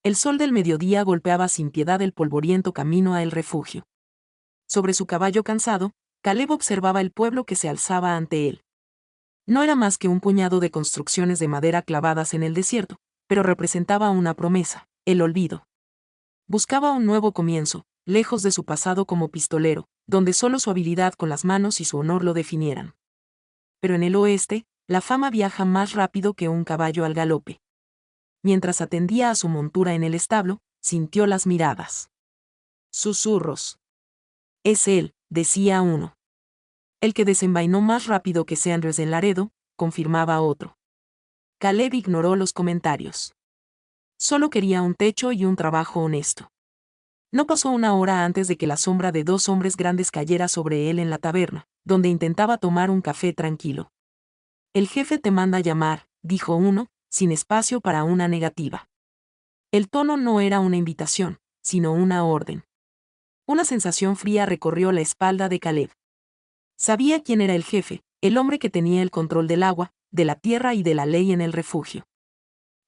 El sol del mediodía golpeaba sin piedad el polvoriento camino a el refugio. Sobre su caballo cansado, Caleb observaba el pueblo que se alzaba ante él. No era más que un puñado de construcciones de madera clavadas en el desierto, pero representaba una promesa, el olvido. Buscaba un nuevo comienzo, lejos de su pasado como pistolero, donde solo su habilidad con las manos y su honor lo definieran. Pero en el oeste, la fama viaja más rápido que un caballo al galope. Mientras atendía a su montura en el establo, sintió las miradas. Susurros. Es él, decía uno. El que desenvainó más rápido que Sanders en Laredo, confirmaba otro. Caleb ignoró los comentarios. Solo quería un techo y un trabajo honesto. No pasó una hora antes de que la sombra de dos hombres grandes cayera sobre él en la taberna, donde intentaba tomar un café tranquilo. El jefe te manda llamar, dijo uno, sin espacio para una negativa. El tono no era una invitación, sino una orden. Una sensación fría recorrió la espalda de Caleb. Sabía quién era el jefe, el hombre que tenía el control del agua, de la tierra y de la ley en el refugio.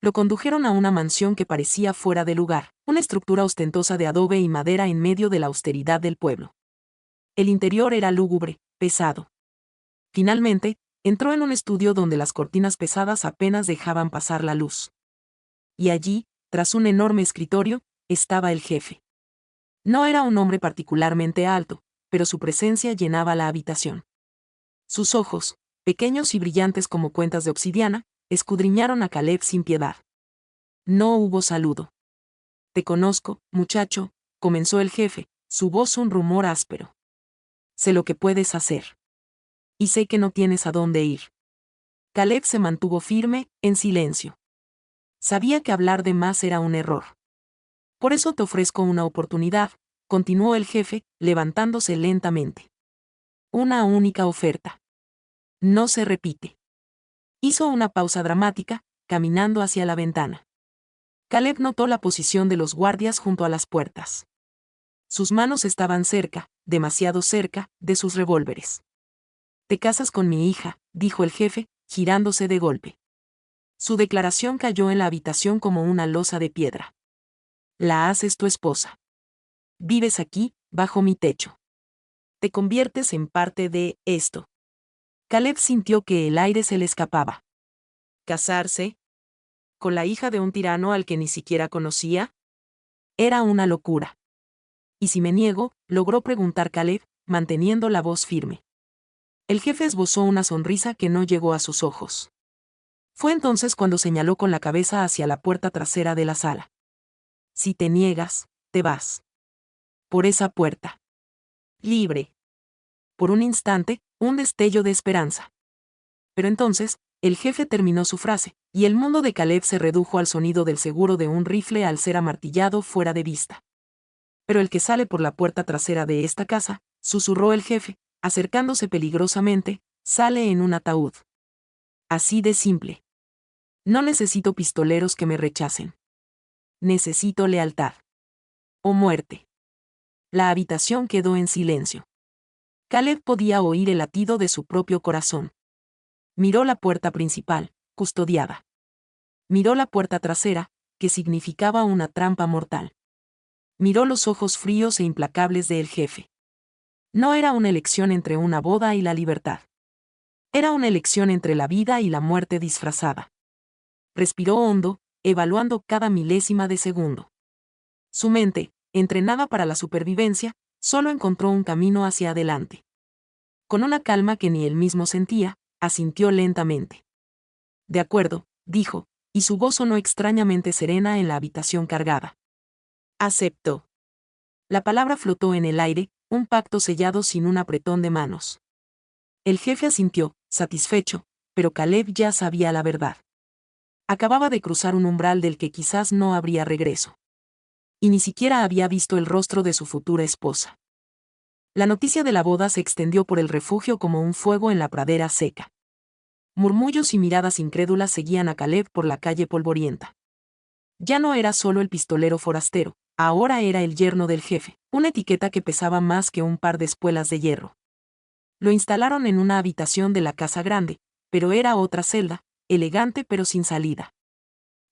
Lo condujeron a una mansión que parecía fuera de lugar, una estructura ostentosa de adobe y madera en medio de la austeridad del pueblo. El interior era lúgubre, pesado. Finalmente, entró en un estudio donde las cortinas pesadas apenas dejaban pasar la luz. Y allí, tras un enorme escritorio, estaba el jefe. No era un hombre particularmente alto, pero su presencia llenaba la habitación. Sus ojos, pequeños y brillantes como cuentas de obsidiana, escudriñaron a Caleb sin piedad. No hubo saludo. Te conozco, muchacho, comenzó el jefe, su voz un rumor áspero. Sé lo que puedes hacer. Y sé que no tienes a dónde ir. Caleb se mantuvo firme, en silencio. Sabía que hablar de más era un error. Por eso te ofrezco una oportunidad, continuó el jefe, levantándose lentamente. Una única oferta. No se repite. Hizo una pausa dramática, caminando hacia la ventana. Caleb notó la posición de los guardias junto a las puertas. Sus manos estaban cerca, demasiado cerca, de sus revólveres. Te casas con mi hija, dijo el jefe, girándose de golpe. Su declaración cayó en la habitación como una losa de piedra. La haces tu esposa. Vives aquí, bajo mi techo. Te conviertes en parte de esto. Caleb sintió que el aire se le escapaba. ¿Casarse? ¿Con la hija de un tirano al que ni siquiera conocía? Era una locura. ¿Y si me niego?, logró preguntar Caleb, manteniendo la voz firme. El jefe esbozó una sonrisa que no llegó a sus ojos. Fue entonces cuando señaló con la cabeza hacia la puerta trasera de la sala. Si te niegas, te vas. Por esa puerta. Libre. Por un instante, un destello de esperanza. Pero entonces, el jefe terminó su frase, y el mundo de Caleb se redujo al sonido del seguro de un rifle al ser amartillado fuera de vista. Pero el que sale por la puerta trasera de esta casa, susurró el jefe, acercándose peligrosamente, sale en un ataúd. Así de simple. No necesito pistoleros que me rechacen. Necesito lealtad. O muerte. La habitación quedó en silencio. Caleb podía oír el latido de su propio corazón. Miró la puerta principal, custodiada. Miró la puerta trasera, que significaba una trampa mortal. Miró los ojos fríos e implacables del jefe. No era una elección entre una boda y la libertad. Era una elección entre la vida y la muerte disfrazada. Respiró hondo, evaluando cada milésima de segundo. Su mente, entrenada para la supervivencia, solo encontró un camino hacia adelante. Con una calma que ni él mismo sentía, asintió lentamente. De acuerdo, dijo, y su voz sonó extrañamente serena en la habitación cargada. Acepto. La palabra flotó en el aire, un pacto sellado sin un apretón de manos. El jefe asintió, satisfecho, pero Caleb ya sabía la verdad. Acababa de cruzar un umbral del que quizás no habría regreso. Y ni siquiera había visto el rostro de su futura esposa. La noticia de la boda se extendió por el refugio como un fuego en la pradera seca. Murmullos y miradas incrédulas seguían a Caleb por la calle polvorienta. Ya no era solo el pistolero forastero, ahora era el yerno del jefe, una etiqueta que pesaba más que un par de espuelas de hierro. Lo instalaron en una habitación de la casa grande, pero era otra celda, elegante pero sin salida.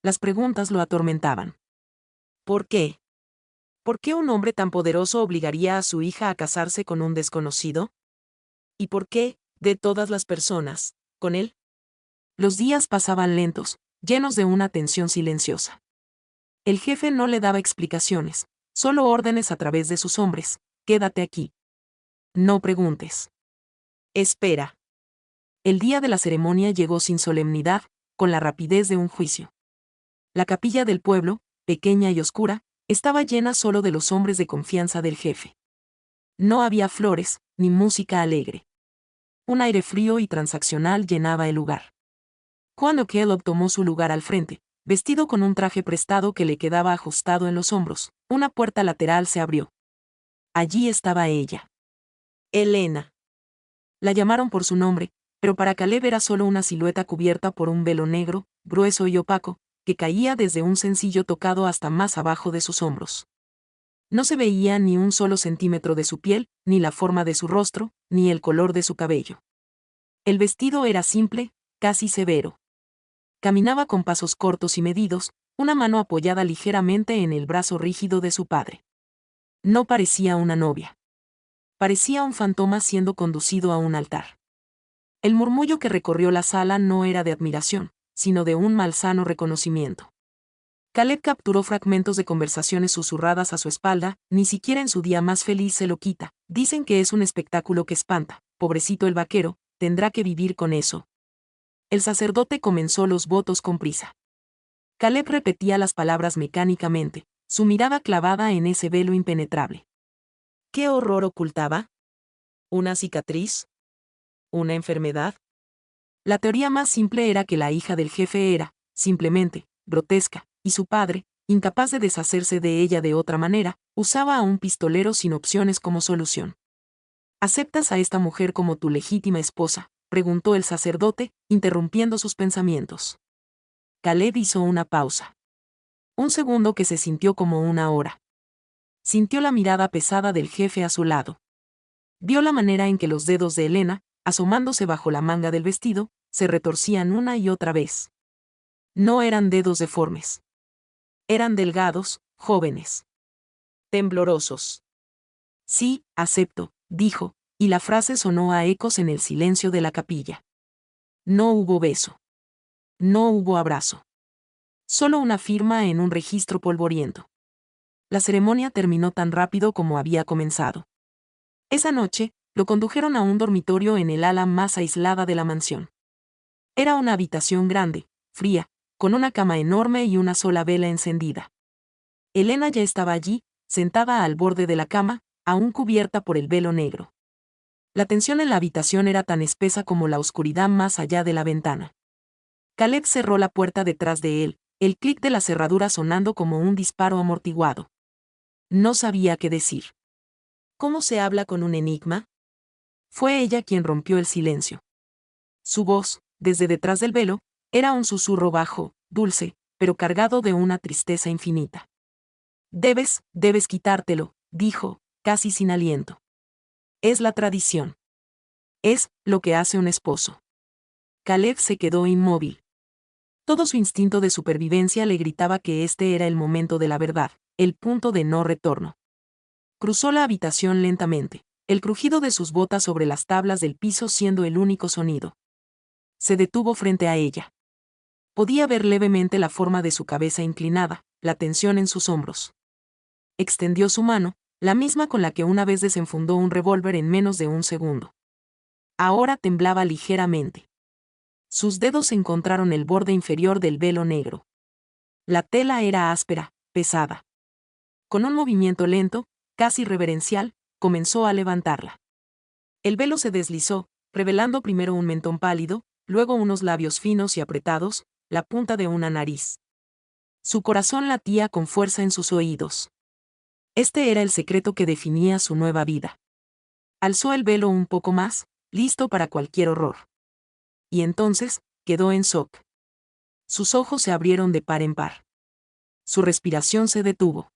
Las preguntas lo atormentaban. ¿Por qué? ¿Por qué un hombre tan poderoso obligaría a su hija a casarse con un desconocido? ¿Y por qué, de todas las personas, con él? Los días pasaban lentos, llenos de una tensión silenciosa. El jefe no le daba explicaciones, solo órdenes a través de sus hombres. Quédate aquí. No preguntes. Espera. El día de la ceremonia llegó sin solemnidad, con la rapidez de un juicio. La capilla del pueblo, pequeña y oscura, estaba llena solo de los hombres de confianza del jefe. No había flores, ni música alegre. Un aire frío y transaccional llenaba el lugar. Cuando Kellogg tomó su lugar al frente, vestido con un traje prestado que le quedaba ajustado en los hombros, una puerta lateral se abrió. Allí estaba ella. Elena. La llamaron por su nombre, pero para Caleb era solo una silueta cubierta por un velo negro, grueso y opaco, que caía desde un sencillo tocado hasta más abajo de sus hombros. No se veía ni un solo centímetro de su piel, ni la forma de su rostro, ni el color de su cabello. El vestido era simple, casi severo. Caminaba con pasos cortos y medidos, una mano apoyada ligeramente en el brazo rígido de su padre. No parecía una novia. Parecía un fantasma siendo conducido a un altar. El murmullo que recorrió la sala no era de admiración, sino de un malsano reconocimiento. Caleb capturó fragmentos de conversaciones susurradas a su espalda, ni siquiera en su día más feliz se lo quita. Dicen que es un espectáculo que espanta, pobrecito el vaquero, tendrá que vivir con eso. El sacerdote comenzó los votos con prisa. Caleb repetía las palabras mecánicamente, su mirada clavada en ese velo impenetrable. ¿Qué horror ocultaba? ¿Una cicatriz? ¿Una enfermedad? La teoría más simple era que la hija del jefe era, simplemente, grotesca, y su padre, incapaz de deshacerse de ella de otra manera, usaba a un pistolero sin opciones como solución. ¿Aceptas a esta mujer como tu legítima esposa?, preguntó el sacerdote, interrumpiendo sus pensamientos. Caleb hizo una pausa. Un segundo que se sintió como una hora. Sintió la mirada pesada del jefe a su lado. Vio la manera en que los dedos de Elena, asomándose bajo la manga del vestido, se retorcían una y otra vez. No eran dedos deformes. Eran delgados, jóvenes. Temblorosos. Sí, acepto, dijo, y la frase sonó a ecos en el silencio de la capilla. No hubo beso. No hubo abrazo. Solo una firma en un registro polvoriento. La ceremonia terminó tan rápido como había comenzado. Esa noche, lo condujeron a un dormitorio en el ala más aislada de la mansión. Era una habitación grande, fría, con una cama enorme y una sola vela encendida. Elena ya estaba allí, sentada al borde de la cama, aún cubierta por el velo negro. La tensión en la habitación era tan espesa como la oscuridad más allá de la ventana. Caleb cerró la puerta detrás de él, el clic de la cerradura sonando como un disparo amortiguado. No sabía qué decir. ¿Cómo se habla con un enigma? Fue ella quien rompió el silencio. Su voz, desde detrás del velo, era un susurro bajo, dulce, pero cargado de una tristeza infinita. Debes quitártelo, dijo, casi sin aliento. Es la tradición. Es lo que hace un esposo. Caleb se quedó inmóvil. Todo su instinto de supervivencia le gritaba que este era el momento de la verdad, el punto de no retorno. Cruzó la habitación lentamente, el crujido de sus botas sobre las tablas del piso siendo el único sonido. Se detuvo frente a ella. Podía ver levemente la forma de su cabeza inclinada, la tensión en sus hombros. Extendió su mano, la misma con la que una vez desenfundó un revólver en menos de un segundo. Ahora temblaba ligeramente. Sus dedos encontraron el borde inferior del velo negro. La tela era áspera, pesada. Con un movimiento lento, casi reverencial, comenzó a levantarla. El velo se deslizó, revelando primero un mentón pálido, luego unos labios finos y apretados, la punta de una nariz. Su corazón latía con fuerza en sus oídos. Este era el secreto que definía su nueva vida. Alzó el velo un poco más, listo para cualquier horror. Y entonces, quedó en shock. Sus ojos se abrieron de par en par. Su respiración se detuvo.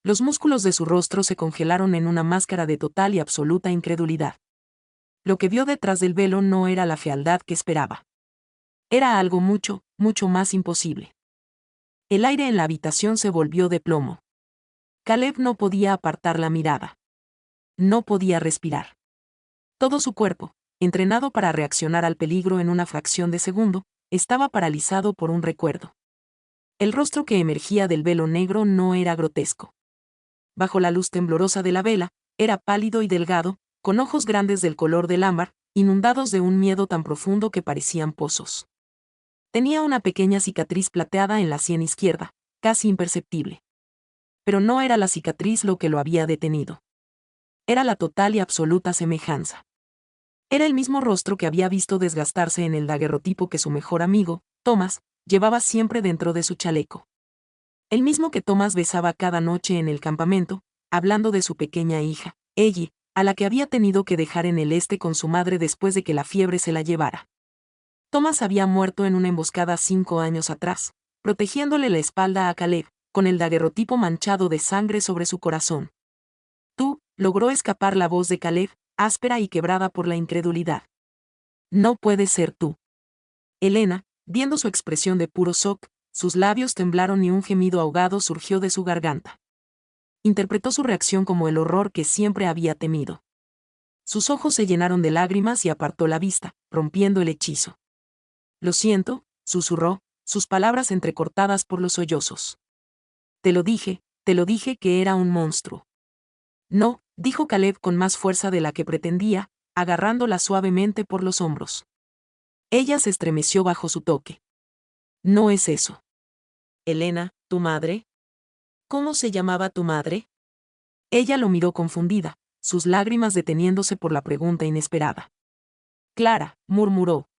Los músculos de su rostro se congelaron en una máscara de total y absoluta incredulidad. Lo que vio detrás del velo no era la fealdad que esperaba. Era algo mucho, mucho más imposible. El aire en la habitación se volvió de plomo. Caleb no podía apartar la mirada. No podía respirar. Todo su cuerpo, entrenado para reaccionar al peligro en una fracción de segundo, estaba paralizado por un recuerdo. El rostro que emergía del velo negro no era grotesco. Bajo la luz temblorosa de la vela, era pálido y delgado, con ojos grandes del color del ámbar, inundados de un miedo tan profundo que parecían pozos. Tenía una pequeña cicatriz plateada en la sien izquierda, casi imperceptible. Pero no era la cicatriz lo que lo había detenido. Era la total y absoluta semejanza. Era el mismo rostro que había visto desgastarse en el daguerrotipo que su mejor amigo, Thomas, llevaba siempre dentro de su chaleco. El mismo que Thomas besaba cada noche en el campamento, hablando de su pequeña hija, Ellie, a la que había tenido que dejar en el este con su madre después de que la fiebre se la llevara. Thomas había muerto en una emboscada 5 años atrás, protegiéndole la espalda a Caleb, con el daguerrotipo manchado de sangre sobre su corazón. Tú, logró escapar la voz de Caleb, áspera y quebrada por la incredulidad. No puedes ser tú. Elena, viendo su expresión de puro shock, sus labios temblaron y un gemido ahogado surgió de su garganta. Interpretó su reacción como el horror que siempre había temido. Sus ojos se llenaron de lágrimas y apartó la vista, rompiendo el hechizo. Lo siento, susurró, sus palabras entrecortadas por los sollozos. Te lo dije que era un monstruo. No, dijo Caleb con más fuerza de la que pretendía, agarrándola suavemente por los hombros. Ella se estremeció bajo su toque. No es eso. Elena, ¿tu madre? ¿Cómo se llamaba tu madre? Ella lo miró confundida, sus lágrimas deteniéndose por la pregunta inesperada. Clara, murmuró.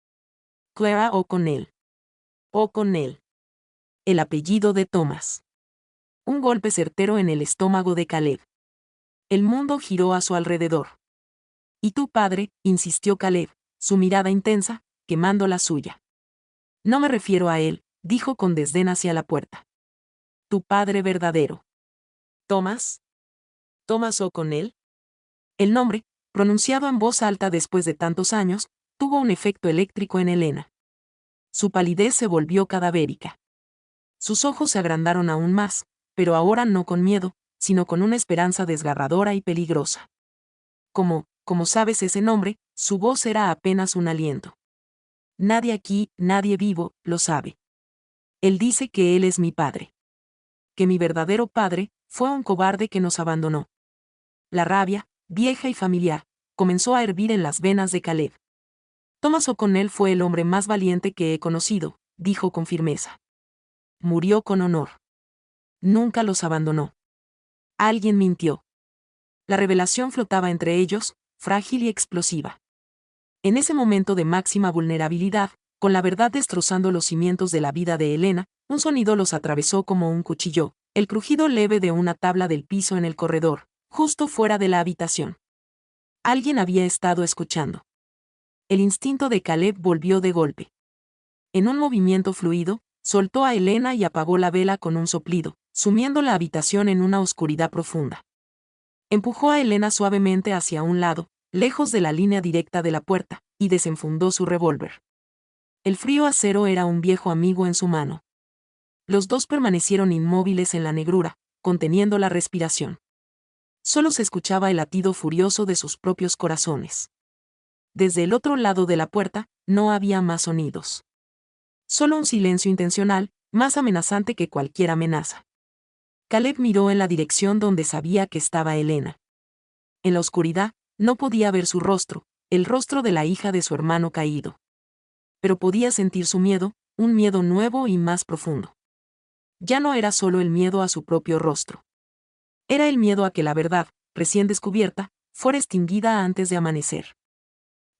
Clara O'Connell. O'Connell. El apellido de Thomas. Un golpe certero en el estómago de Caleb. El mundo giró a su alrededor. ¿Y tu padre?, insistió Caleb, su mirada intensa, quemando la suya. No me refiero a él, dijo con desdén hacia la puerta. Tu padre verdadero. ¿Thomas? ¿Thomas O'Connell? El nombre, pronunciado en voz alta después de tantos años, tuvo un efecto eléctrico en Elena. Su palidez se volvió cadavérica. Sus ojos se agrandaron aún más, pero ahora no con miedo, sino con una esperanza desgarradora y peligrosa. Como sabes ese nombre, su voz era apenas un aliento. Nadie aquí, nadie vivo, lo sabe. Él dice que él es mi padre. Que mi verdadero padre fue un cobarde que nos abandonó. La rabia, vieja y familiar, comenzó a hervir en las venas de Caleb. Thomas O'Connell fue el hombre más valiente que he conocido, dijo con firmeza. Murió con honor. Nunca los abandonó. Alguien mintió. La revelación flotaba entre ellos, frágil y explosiva. En ese momento de máxima vulnerabilidad, con la verdad destrozando los cimientos de la vida de Elena, un sonido los atravesó como un cuchillo, el crujido leve de una tabla del piso en el corredor, justo fuera de la habitación. Alguien había estado escuchando. El instinto de Caleb volvió de golpe. En un movimiento fluido, soltó a Elena y apagó la vela con un soplido, sumiendo la habitación en una oscuridad profunda. Empujó a Elena suavemente hacia un lado, lejos de la línea directa de la puerta, y desenfundó su revólver. El frío acero era un viejo amigo en su mano. Los dos permanecieron inmóviles en la negrura, conteniendo la respiración. Solo se escuchaba el latido furioso de sus propios corazones. Desde el otro lado de la puerta, no había más sonidos. Solo un silencio intencional, más amenazante que cualquier amenaza. Caleb miró en la dirección donde sabía que estaba Elena. En la oscuridad, no podía ver su rostro, el rostro de la hija de su hermano caído. Pero podía sentir su miedo, un miedo nuevo y más profundo. Ya no era solo el miedo a su propio rostro. Era el miedo a que la verdad, recién descubierta, fuera extinguida antes de amanecer.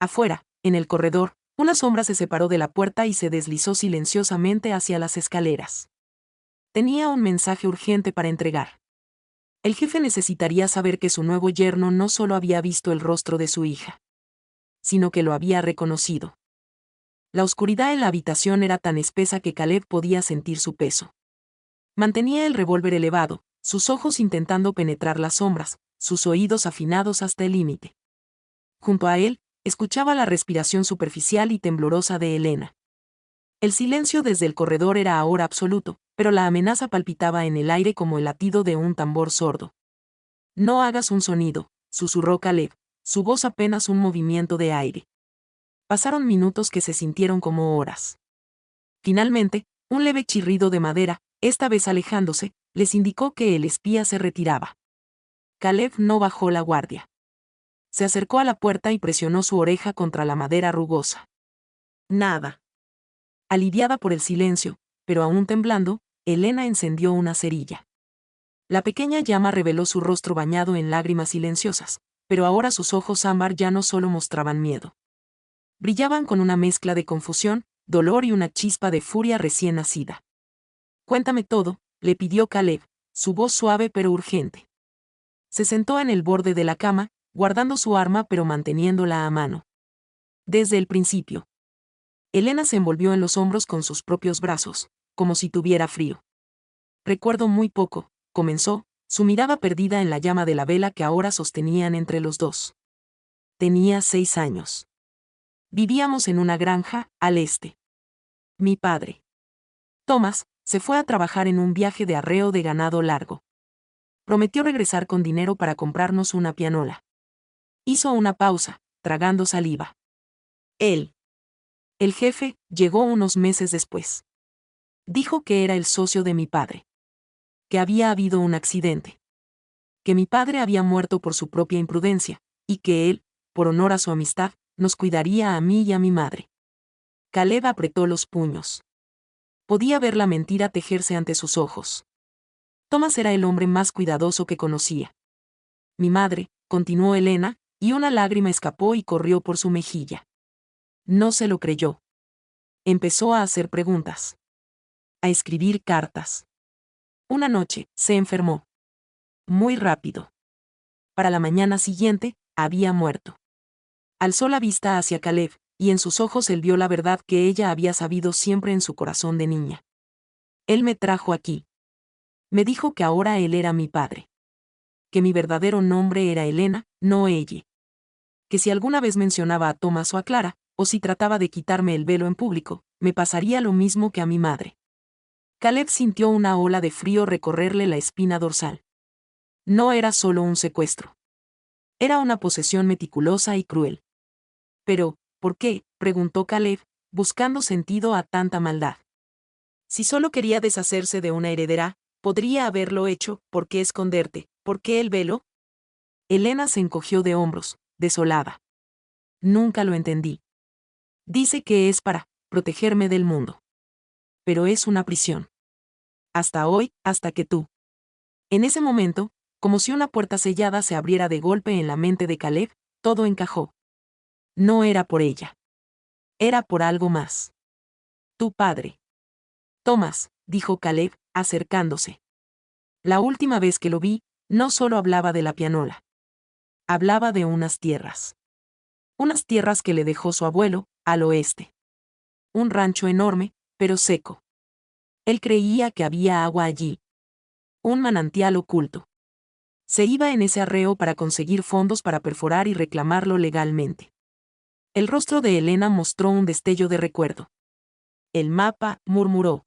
Afuera, en el corredor, una sombra se separó de la puerta y se deslizó silenciosamente hacia las escaleras. Tenía un mensaje urgente para entregar. El jefe necesitaría saber que su nuevo yerno no solo había visto el rostro de su hija, sino que lo había reconocido. La oscuridad en la habitación era tan espesa que Caleb podía sentir su peso. Mantenía el revólver elevado, sus ojos intentando penetrar las sombras, sus oídos afinados hasta el límite. Junto a él, escuchaba la respiración superficial y temblorosa de Elena. El silencio desde el corredor era ahora absoluto, pero la amenaza palpitaba en el aire como el latido de un tambor sordo. No hagas un sonido, susurró Caleb, su voz apenas un movimiento de aire. Pasaron minutos que se sintieron como horas. Finalmente, un leve chirrido de madera, esta vez alejándose, les indicó que el espía se retiraba. Caleb no bajó la guardia. Se acercó a la puerta y presionó su oreja contra la madera rugosa. Nada. Aliviada por el silencio, pero aún temblando, Elena encendió una cerilla. La pequeña llama reveló su rostro bañado en lágrimas silenciosas, pero ahora sus ojos ámbar ya no solo mostraban miedo. Brillaban con una mezcla de confusión, dolor y una chispa de furia recién nacida. Cuéntame todo, le pidió Caleb, su voz suave pero urgente. Se sentó en el borde de la cama, guardando su arma pero manteniéndola a mano. Desde el principio. Elena se envolvió en los hombros con sus propios brazos, como si tuviera frío. Recuerdo muy poco, comenzó, su mirada perdida en la llama de la vela que ahora sostenían entre los dos. Tenía 6 años. Vivíamos en una granja, al este. Mi padre, Thomas, se fue a trabajar en un viaje de arreo de ganado largo. Prometió regresar con dinero para comprarnos una pianola. Hizo una pausa, tragando saliva. Él, el jefe, llegó unos meses después. Dijo que era el socio de mi padre. Que había habido un accidente. Que mi padre había muerto por su propia imprudencia, y que él, por honor a su amistad, nos cuidaría a mí y a mi madre. Caleb apretó los puños. Podía ver la mentira tejerse ante sus ojos. Thomas era el hombre más cuidadoso que conocía. Mi madre, continuó Elena, y una lágrima escapó y corrió por su mejilla. No se lo creyó. Empezó a hacer preguntas. A escribir cartas. Una noche, se enfermó. Muy rápido. Para la mañana siguiente, había muerto. Alzó la vista hacia Caleb, y en sus ojos él vio la verdad que ella había sabido siempre en su corazón de niña. Él me trajo aquí. Me dijo que ahora él era mi padre. Que mi verdadero nombre era Elena, no ella. Que si alguna vez mencionaba a Thomas o a Clara, o si trataba de quitarme el velo en público, me pasaría lo mismo que a mi madre. Caleb sintió una ola de frío recorrerle la espina dorsal. No era solo un secuestro. Era una posesión meticulosa y cruel. Pero, ¿por qué?, preguntó Caleb, buscando sentido a tanta maldad. Si solo quería deshacerse de una heredera, podría haberlo hecho. ¿Por qué esconderte? ¿Por qué el velo? Elena se encogió de hombros, desolada. Nunca lo entendí. Dice que es para protegerme del mundo. Pero es una prisión. Hasta hoy, hasta que tú. En ese momento, como si una puerta sellada se abriera de golpe en la mente de Caleb, todo encajó. No era por ella. Era por algo más. Tu padre. Thomas, dijo Caleb, acercándose. La última vez que lo vi, no solo hablaba de la pianola. Hablaba de unas tierras. Unas tierras que le dejó su abuelo, al oeste. Un rancho enorme, pero seco. Él creía que había agua allí. Un manantial oculto. Se iba en ese arreo para conseguir fondos para perforar y reclamarlo legalmente. El rostro de Elena mostró un destello de recuerdo. El mapa, murmuró.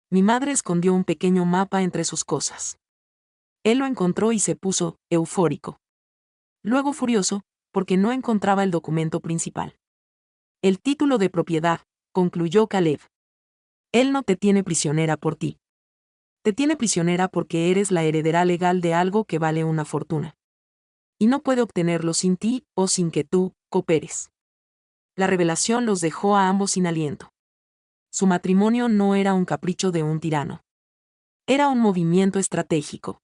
Mi madre escondió un pequeño mapa entre sus cosas. Él lo encontró y se puso eufórico. Luego furioso, porque no encontraba el documento principal. El título de propiedad, concluyó Caleb. Él no te tiene prisionera por ti. Te tiene prisionera porque eres la heredera legal de algo que vale una fortuna. Y no puede obtenerlo sin ti o sin que tú cooperes. La revelación los dejó a ambos sin aliento. Su matrimonio no era un capricho de un tirano. Era un movimiento estratégico.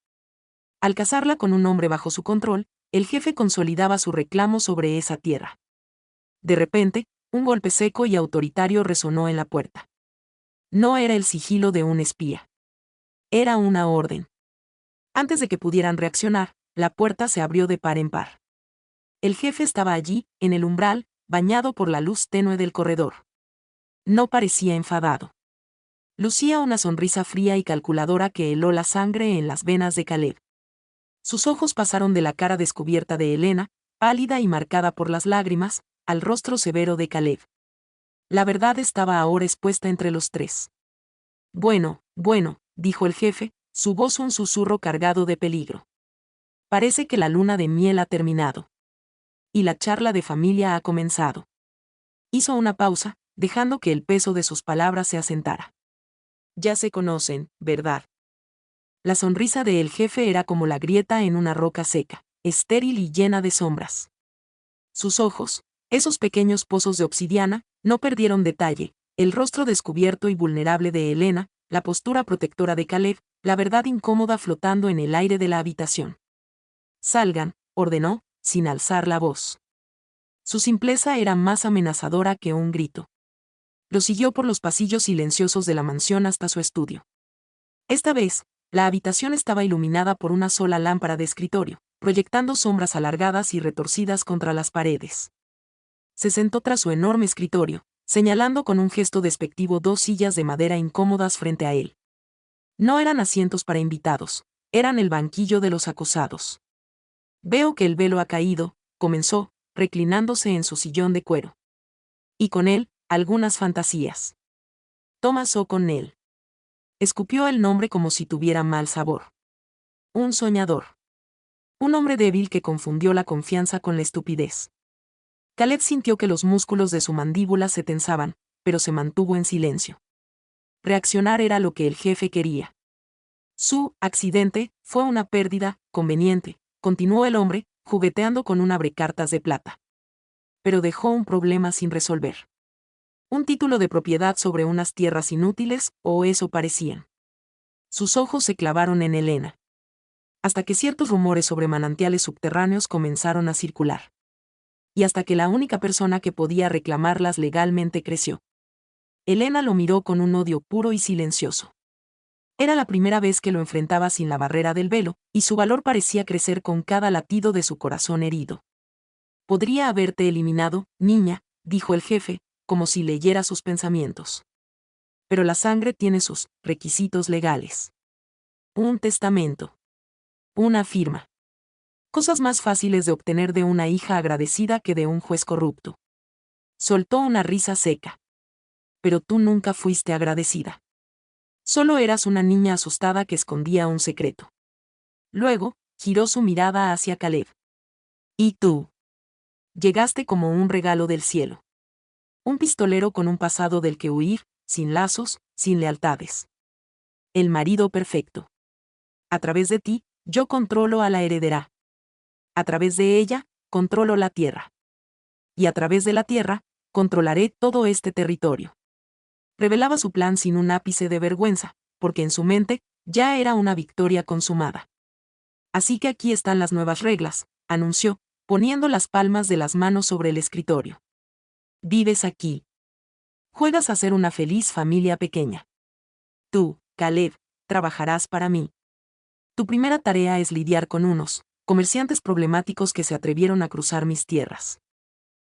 Al casarla con un hombre bajo su control, el jefe consolidaba su reclamo sobre esa tierra. De repente, un golpe seco y autoritario resonó en la puerta. No era el sigilo de un espía. Era una orden. Antes de que pudieran reaccionar, la puerta se abrió de par en par. El jefe estaba allí, en el umbral, bañado por la luz tenue del corredor. No parecía enfadado. Lucía una sonrisa fría y calculadora que heló la sangre en las venas de Caleb. Sus ojos pasaron de la cara descubierta de Elena, pálida y marcada por las lágrimas, al rostro severo de Caleb. La verdad estaba ahora expuesta entre los tres. Bueno, bueno, dijo el jefe, su voz un susurro cargado de peligro. Parece que la luna de miel ha terminado. Y la charla de familia ha comenzado. Hizo una pausa, dejando que el peso de sus palabras se asentara. Ya se conocen, ¿verdad? La sonrisa de el jefe era como la grieta en una roca seca, estéril y llena de sombras. Sus ojos, esos pequeños pozos de obsidiana, no perdieron detalle, el rostro descubierto y vulnerable de Helena, la postura protectora de Caleb, la verdad incómoda flotando en el aire de la habitación. Salgan, ordenó, sin alzar la voz. Su simpleza era más amenazadora que un grito. Lo siguió por los pasillos silenciosos de la mansión hasta su estudio. Esta vez, la habitación estaba iluminada por una sola lámpara de escritorio, proyectando sombras alargadas y retorcidas contra las paredes. Se sentó tras su enorme escritorio, señalando con un gesto despectivo dos sillas de madera incómodas frente a él. No eran asientos para invitados, eran el banquillo de los acosados. Veo que el velo ha caído, comenzó, reclinándose en su sillón de cuero. Y con él, algunas fantasías. Thomas O'Connell. Escupió el nombre como si tuviera mal sabor. Un soñador. Un hombre débil que confundió la confianza con la estupidez. Caleb sintió que los músculos de su mandíbula se tensaban, pero se mantuvo en silencio. Reaccionar era lo que el jefe quería. Su accidente fue una pérdida conveniente, continuó el hombre, jugueteando con un abrecartas de plata. Pero dejó un problema sin resolver. Un título de propiedad sobre unas tierras inútiles, o eso parecían. Sus ojos se clavaron en Helena. Hasta que ciertos rumores sobre manantiales subterráneos comenzaron a circular. Y hasta que la única persona que podía reclamarlas legalmente creció. Helena lo miró con un odio puro y silencioso. Era la primera vez que lo enfrentaba sin la barrera del velo, y su valor parecía crecer con cada latido de su corazón herido. Podría haberte eliminado, niña, dijo el jefe, como si leyera sus pensamientos. Pero la sangre tiene sus requisitos legales. Un testamento. Una firma. Cosas más fáciles de obtener de una hija agradecida que de un juez corrupto. Soltó una risa seca. Pero tú nunca fuiste agradecida. Solo eras una niña asustada que escondía un secreto. Luego, giró su mirada hacia Caleb. ¿Y tú? Llegaste como un regalo del cielo. Un pistolero con un pasado del que huir, sin lazos, sin lealtades. El marido perfecto. A través de ti, yo controlo a la heredera. A través de ella, controlo la tierra. Y a través de la tierra, controlaré todo este territorio. Revelaba su plan sin un ápice de vergüenza, porque en su mente, ya era una victoria consumada. Así que aquí están las nuevas reglas, anunció, poniendo las palmas de las manos sobre el escritorio. Vives aquí. Juegas a ser una feliz familia pequeña. Tú, Caleb, trabajarás para mí. Tu primera tarea es lidiar con unos comerciantes problemáticos que se atrevieron a cruzar mis tierras.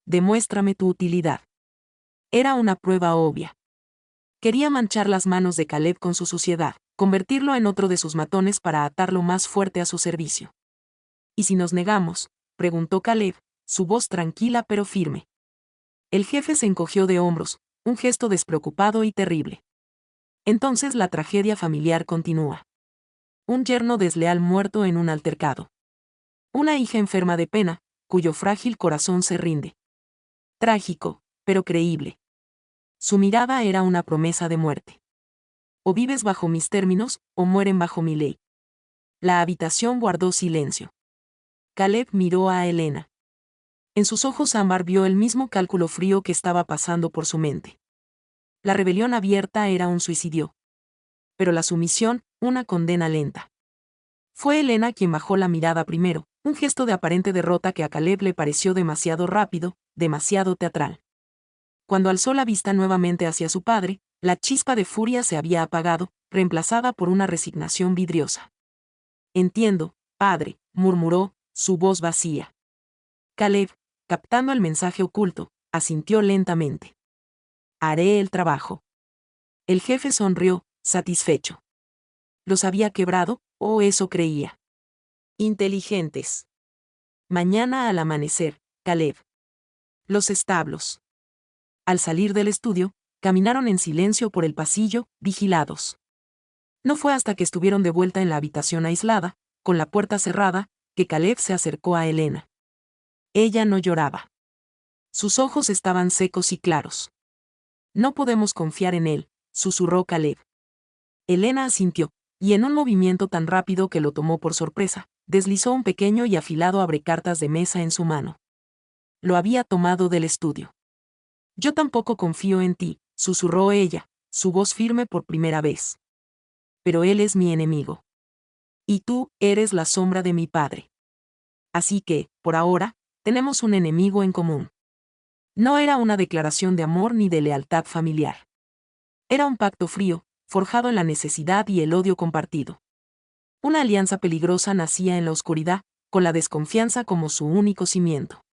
Demuéstrame tu utilidad. Era una prueba obvia. Quería manchar las manos de Caleb con su suciedad, convertirlo en otro de sus matones para atarlo más fuerte a su servicio. ¿Y si nos negamos?, preguntó Caleb, su voz tranquila pero firme. El jefe se encogió de hombros, un gesto despreocupado y terrible. Entonces la tragedia familiar continúa. Un yerno desleal muerto en un altercado. Una hija enferma de pena, cuyo frágil corazón se rinde. Trágico, pero creíble. Su mirada era una promesa de muerte. O vives bajo mis términos, o mueren bajo mi ley. La habitación guardó silencio. Caleb miró a Helena. En sus ojos ámbar vio el mismo cálculo frío que estaba pasando por su mente. La rebelión abierta era un suicidio. Pero la sumisión, una condena lenta. Fue Helena quien bajó la mirada primero, un gesto de aparente derrota que a Caleb le pareció demasiado rápido, demasiado teatral. Cuando alzó la vista nuevamente hacia su padre, la chispa de furia se había apagado, reemplazada por una resignación vidriosa. Entiendo, padre, murmuró, su voz vacía. Caleb, captando el mensaje oculto, asintió lentamente. Haré el trabajo. El jefe sonrió, satisfecho. ¿Los había quebrado, o eso creía? Inteligentes. Mañana al amanecer, Caleb. Los establos. Al salir del estudio, Caminaron en silencio por el pasillo, vigilados. No fue hasta que estuvieron de vuelta en la habitación aislada, con la puerta cerrada, que Caleb se acercó a Helena. Ella no lloraba. Sus ojos estaban secos y claros. No podemos confiar en él, susurró Caleb. Helena asintió, y en un movimiento tan rápido que lo tomó por sorpresa, deslizó un pequeño y afilado abrecartas de mesa en su mano. Lo había tomado del estudio. Yo tampoco confío en ti, susurró ella, su voz firme por primera vez. Pero él es mi enemigo. Y tú, eres la sombra de mi padre. Así que, por ahora, tenemos un enemigo en común. No era una declaración de amor ni de lealtad familiar. Era un pacto frío, forjado en la necesidad y el odio compartido. Una alianza peligrosa nacía en la oscuridad, con la desconfianza como su único cimiento.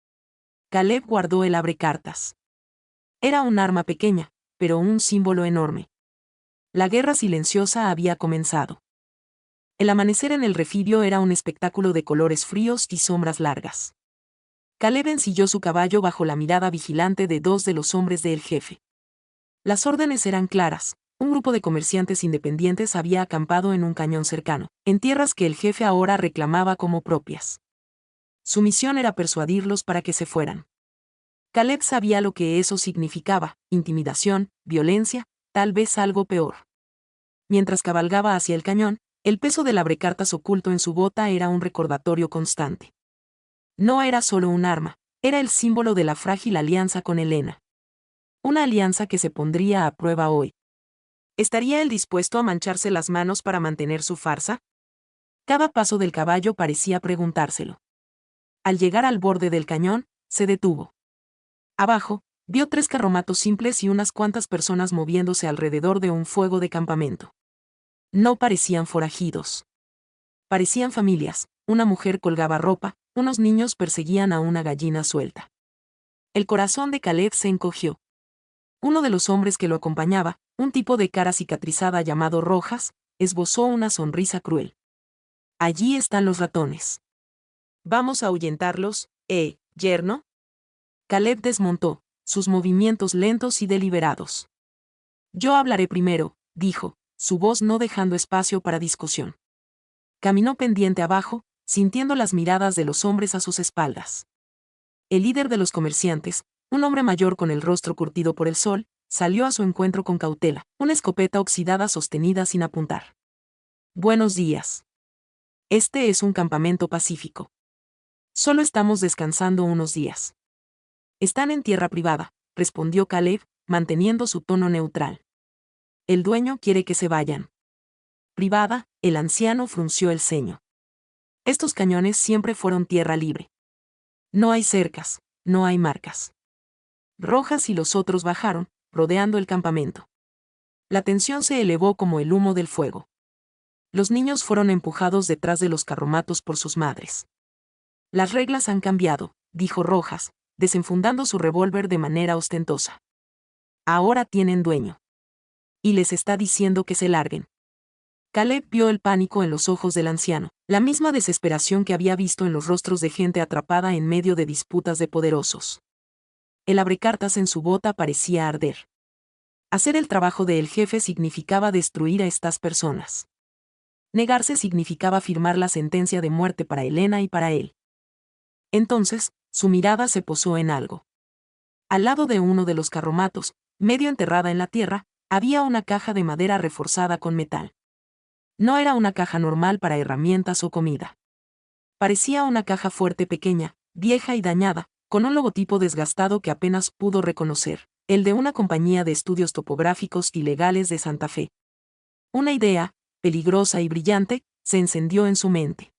Caleb guardó el abrecartas. Era un arma pequeña, pero un símbolo enorme. La guerra silenciosa había comenzado. El amanecer en el refidio era un espectáculo de colores fríos y sombras largas. Caleb ensilló su caballo bajo la mirada vigilante de dos de los hombres del jefe. Las órdenes eran claras. Un grupo de comerciantes independientes había acampado en un cañón cercano, en tierras que el jefe ahora reclamaba como propias. Su misión era persuadirlos para que se fueran. Caleb sabía lo que eso significaba: intimidación, violencia, tal vez algo peor. Mientras cabalgaba hacia el cañón, el peso del abrecartas oculto en su bota era un recordatorio constante. No era solo un arma, era el símbolo de la frágil alianza con Helena. Una alianza que se pondría a prueba hoy. ¿Estaría él dispuesto a mancharse las manos para mantener su farsa? Cada paso del caballo parecía preguntárselo. Al llegar al borde del cañón, se detuvo. Abajo, vio 3 carromatos simples y unas cuantas personas moviéndose alrededor de un fuego de campamento. No parecían forajidos. Parecían familias. Una mujer colgaba ropa, unos niños perseguían a una gallina suelta. El corazón de Caleb se encogió. Uno de los hombres que lo acompañaba, un tipo de cara cicatrizada llamado Rojas, esbozó una sonrisa cruel. Allí están los ratones. ¿Vamos a ahuyentarlos, yerno? Caleb desmontó, sus movimientos lentos y deliberados. Yo hablaré primero, dijo, su voz no dejando espacio para discusión. Caminó pendiente abajo, sintiendo las miradas de los hombres a sus espaldas. El líder de los comerciantes, un hombre mayor con el rostro curtido por el sol, salió a su encuentro con cautela, una escopeta oxidada sostenida sin apuntar. Buenos días. Este es un campamento pacífico. Solo estamos descansando unos días. Están en tierra privada, respondió Caleb, manteniendo su tono neutral. El dueño quiere que se vayan. Privada, el anciano frunció el ceño. Estos cañones siempre fueron tierra libre. No hay cercas, no hay marcas. Rojas y los otros bajaron, rodeando el campamento. La tensión se elevó como el humo del fuego. Los niños fueron empujados detrás de los carromatos por sus madres. Las reglas han cambiado, dijo Rojas, desenfundando su revólver de manera ostentosa. Ahora tienen dueño. Y les está diciendo que se larguen. Caleb vio el pánico en los ojos del anciano, la misma desesperación que había visto en los rostros de gente atrapada en medio de disputas de poderosos. El abrecartas en su bota parecía arder. Hacer el trabajo del jefe significaba destruir a estas personas. Negarse significaba firmar la sentencia de muerte para Helena y para él. Entonces, su mirada se posó en algo. Al lado de uno de los carromatos, medio enterrada en la tierra, había una caja de madera reforzada con metal. No era una caja normal para herramientas o comida. Parecía una caja fuerte pequeña, vieja y dañada, con un logotipo desgastado que apenas pudo reconocer, el de una compañía de estudios topográficos ilegales de Santa Fe. Una idea, peligrosa y brillante, se encendió en su mente.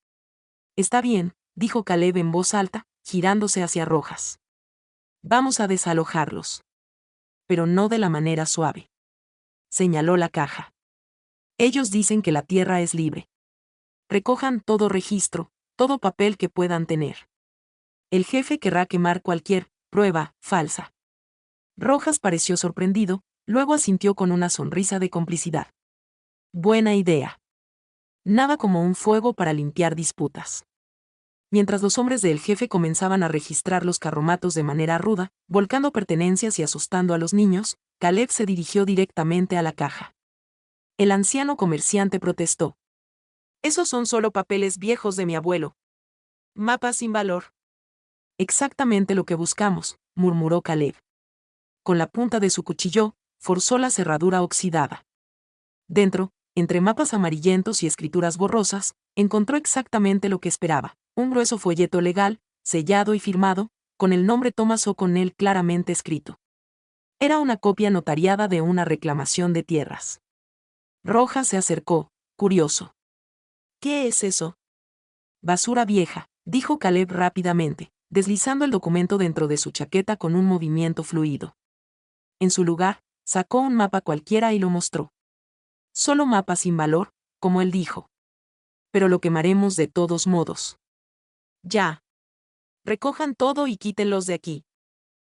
Está bien, dijo Caleb en voz alta, girándose hacia Rojas. Vamos a desalojarlos. Pero no de la manera suave. Señaló la caja. Ellos dicen que la tierra es libre. Recojan todo registro, todo papel que puedan tener. El jefe querrá quemar cualquier prueba falsa. Rojas pareció sorprendido, luego asintió con una sonrisa de complicidad. Buena idea. Nada como un fuego para limpiar disputas. Mientras los hombres del jefe comenzaban a registrar los carromatos de manera ruda, volcando pertenencias y asustando a los niños, Caleb se dirigió directamente a la caja. El anciano comerciante protestó. Esos son solo papeles viejos de mi abuelo. Mapas sin valor. Exactamente lo que buscamos, murmuró Caleb. Con la punta de su cuchillo, forzó la cerradura oxidada. Dentro, entre mapas amarillentos y escrituras borrosas, encontró exactamente lo que esperaba, un grueso folleto legal, sellado y firmado, con el nombre Thomas O'Connell claramente escrito. Era una copia notariada de una reclamación de tierras. Rojas se acercó, curioso. ¿Qué es eso? Basura vieja, dijo Caleb rápidamente, deslizando el documento dentro de su chaqueta con un movimiento fluido. En su lugar, sacó un mapa cualquiera y lo mostró. Solo mapa sin valor, como él dijo. Pero lo quemaremos de todos modos. Ya. Recojan todo y quítenlos de aquí.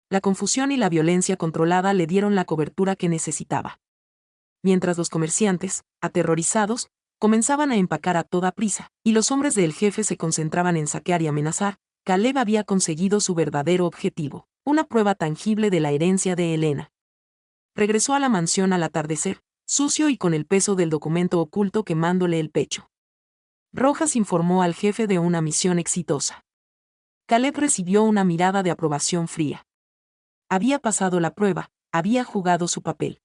La confusión y la violencia controlada le dieron la cobertura que necesitaba. Mientras los comerciantes, aterrorizados, comenzaban a empacar a toda prisa, y los hombres del jefe se concentraban en saquear y amenazar, Caleb había conseguido su verdadero objetivo, una prueba tangible de la herencia de Helena. Regresó a la mansión al atardecer, sucio y con el peso del documento oculto quemándole el pecho. Rojas informó al jefe de una misión exitosa. Caleb recibió una mirada de aprobación fría. Había pasado la prueba, había jugado su papel.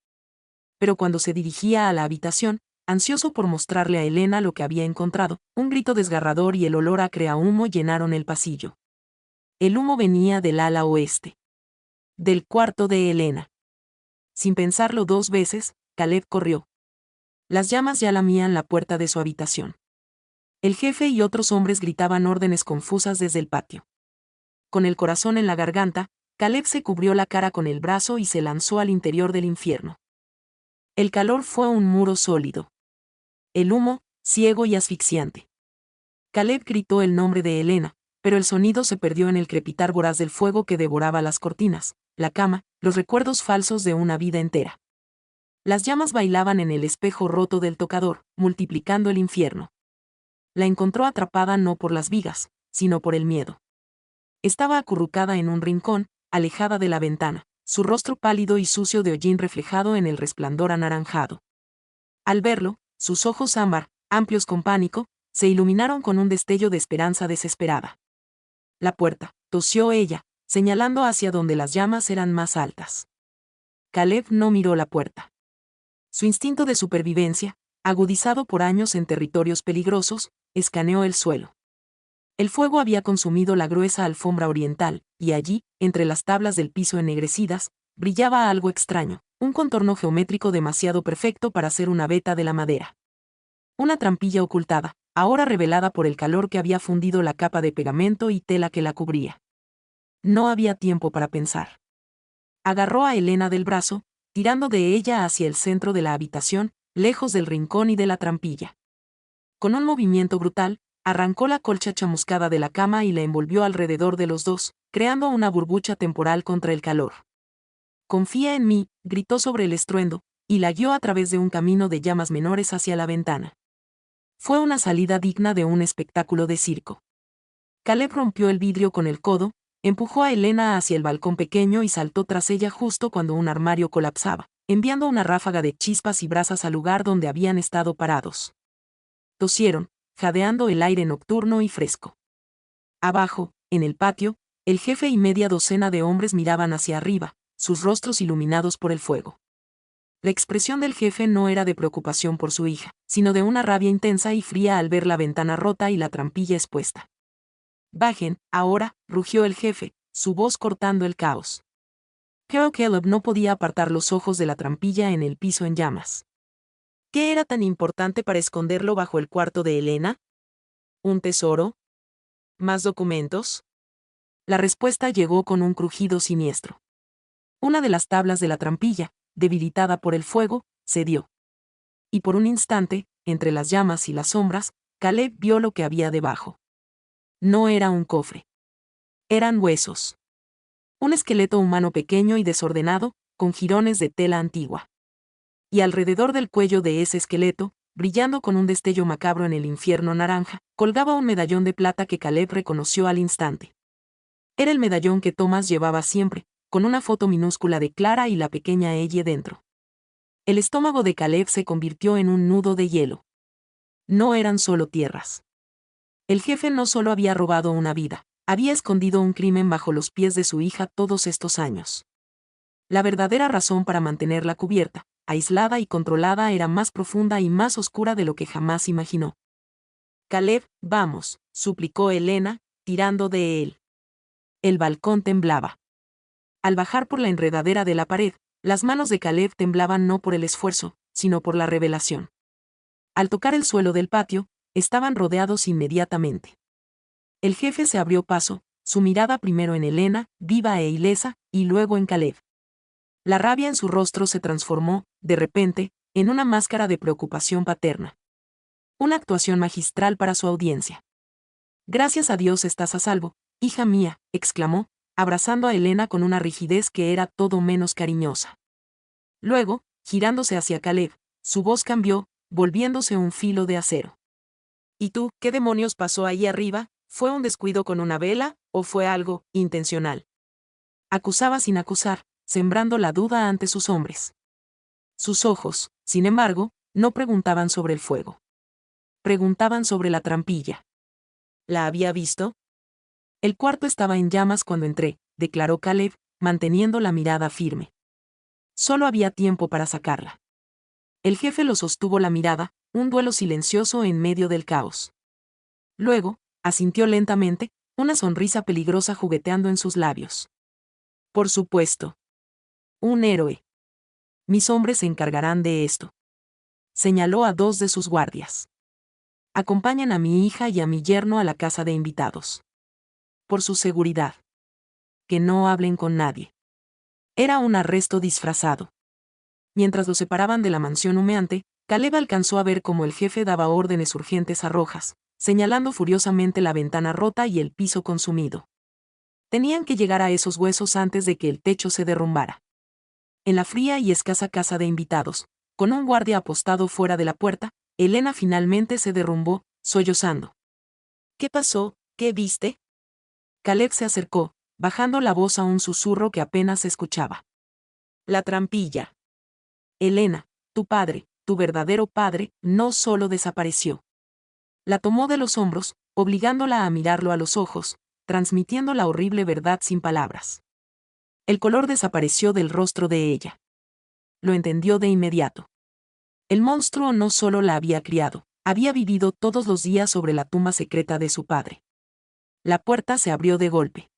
Pero cuando se dirigía a la habitación, ansioso por mostrarle a Helena lo que había encontrado, un grito desgarrador y el olor a creahumo llenaron el pasillo. El humo venía del ala oeste. Del cuarto de Helena. Sin pensarlo dos veces, Caleb corrió. Las llamas ya lamían la puerta de su habitación. El jefe y otros hombres gritaban órdenes confusas desde el patio. Con el corazón en la garganta, Caleb se cubrió la cara con el brazo y se lanzó al interior del infierno. El calor fue un muro sólido. El humo, ciego y asfixiante. Caleb gritó el nombre de Helena, pero el sonido se perdió en el crepitar voraz del fuego que devoraba las cortinas, la cama, los recuerdos falsos de una vida entera. Las llamas bailaban en el espejo roto del tocador, multiplicando el infierno. La encontró atrapada no por las vigas, sino por el miedo. Estaba acurrucada en un rincón, alejada de la ventana, su rostro pálido y sucio de hollín reflejado en el resplandor anaranjado. Al verlo, sus ojos ámbar, amplios con pánico, se iluminaron con un destello de esperanza desesperada. La puerta, tosió ella, señalando hacia donde las llamas eran más altas. Caleb no miró la puerta. Su instinto de supervivencia, agudizado por años en territorios peligrosos, escaneó el suelo. El fuego había consumido la gruesa alfombra oriental, y allí, entre las tablas del piso ennegrecidas, brillaba algo extraño, un contorno geométrico demasiado perfecto para ser una veta de la madera. Una trampilla ocultada, ahora revelada por el calor que había fundido la capa de pegamento y tela que la cubría. No había tiempo para pensar. Agarró a Helena del brazo, tirando de ella hacia el centro de la habitación, lejos del rincón y de la trampilla. Con un movimiento brutal, arrancó la colcha chamuscada de la cama y la envolvió alrededor de los dos, creando una burbuja temporal contra el calor. «Confía en mí», gritó sobre el estruendo, y la guió a través de un camino de llamas menores hacia la ventana. Fue una salida digna de un espectáculo de circo. Caleb rompió el vidrio con el codo, empujó a Helena hacia el balcón pequeño y saltó tras ella justo cuando un armario colapsaba, enviando una ráfaga de chispas y brasas al lugar donde habían estado parados. Tosieron, jadeando el aire nocturno y fresco. Abajo, en el patio, el jefe y media docena de hombres miraban hacia arriba, sus rostros iluminados por el fuego. La expresión del jefe no era de preocupación por su hija, sino de una rabia intensa y fría al ver la ventana rota y la trampilla expuesta. «Bajen, ahora», rugió el jefe, su voz cortando el caos. Pero Caleb no podía apartar los ojos de la trampilla en el piso en llamas. ¿Qué era tan importante para esconderlo bajo el cuarto de Helena? ¿Un tesoro? ¿Más documentos? La respuesta llegó con un crujido siniestro. Una de las tablas de la trampilla, debilitada por el fuego, cedió. Y por un instante, entre las llamas y las sombras, Caleb vio lo que había debajo. No era un cofre. Eran huesos. Un esqueleto humano pequeño y desordenado, con jirones de tela antigua. Y alrededor del cuello de ese esqueleto, brillando con un destello macabro en el infierno naranja, colgaba un medallón de plata que Caleb reconoció al instante. Era el medallón que Thomas llevaba siempre, con una foto minúscula de Clara y la pequeña Ellie dentro. El estómago de Caleb se convirtió en un nudo de hielo. No eran solo tierras. El jefe no solo había robado una vida, había escondido un crimen bajo los pies de su hija todos estos años. La verdadera razón para mantenerla cubierta, aislada y controlada era más profunda y más oscura de lo que jamás imaginó. Caleb, vamos, suplicó Elena, tirando de él. El balcón temblaba. Al bajar por la enredadera de la pared, las manos de Caleb temblaban no por el esfuerzo, sino por la revelación. Al tocar el suelo del patio, estaban rodeados inmediatamente. El jefe se abrió paso, su mirada primero en Elena, viva e ilesa, y luego en Caleb. La rabia en su rostro se transformó, de repente, en una máscara de preocupación paterna. Una actuación magistral para su audiencia. Gracias a Dios estás a salvo, hija mía, exclamó, abrazando a Elena con una rigidez que era todo menos cariñosa. Luego, girándose hacia Caleb, su voz cambió, volviéndose un filo de acero. ¿Y tú, qué demonios pasó ahí arriba? ¿Fue un descuido con una vela, o fue algo intencional? Acusaba sin acusar, sembrando la duda ante sus hombres. Sus ojos, sin embargo, no preguntaban sobre el fuego. Preguntaban sobre la trampilla. ¿La había visto? El cuarto estaba en llamas cuando entré, declaró Caleb, manteniendo la mirada firme. Solo había tiempo para sacarla. El jefe lo sostuvo la mirada, un duelo silencioso en medio del caos. Luego, asintió lentamente, una sonrisa peligrosa jugueteando en sus labios. Por supuesto. Un héroe. Mis hombres se encargarán de esto. Señaló a 2 de sus guardias. Acompañan a mi hija y a mi yerno a la casa de invitados. Por su seguridad. Que no hablen con nadie. Era un arresto disfrazado. Mientras los separaban de la mansión humeante, Caleb alcanzó a ver cómo el jefe daba órdenes urgentes a Rojas, señalando furiosamente la ventana rota y el piso consumido. Tenían que llegar a esos huesos antes de que el techo se derrumbara. En la fría y escasa casa de invitados, con un guardia apostado fuera de la puerta, Elena finalmente se derrumbó, sollozando. ¿Qué pasó? ¿Qué viste? Caleb se acercó, bajando la voz a un susurro que apenas se escuchaba. La trampilla. Elena, tu padre, tu verdadero padre, no solo desapareció. La tomó de los hombros, obligándola a mirarlo a los ojos, transmitiendo la horrible verdad sin palabras. El color desapareció del rostro de ella. Lo entendió de inmediato. El monstruo no solo la había criado, había vivido todos los días sobre la tumba secreta de su padre. La puerta se abrió de golpe.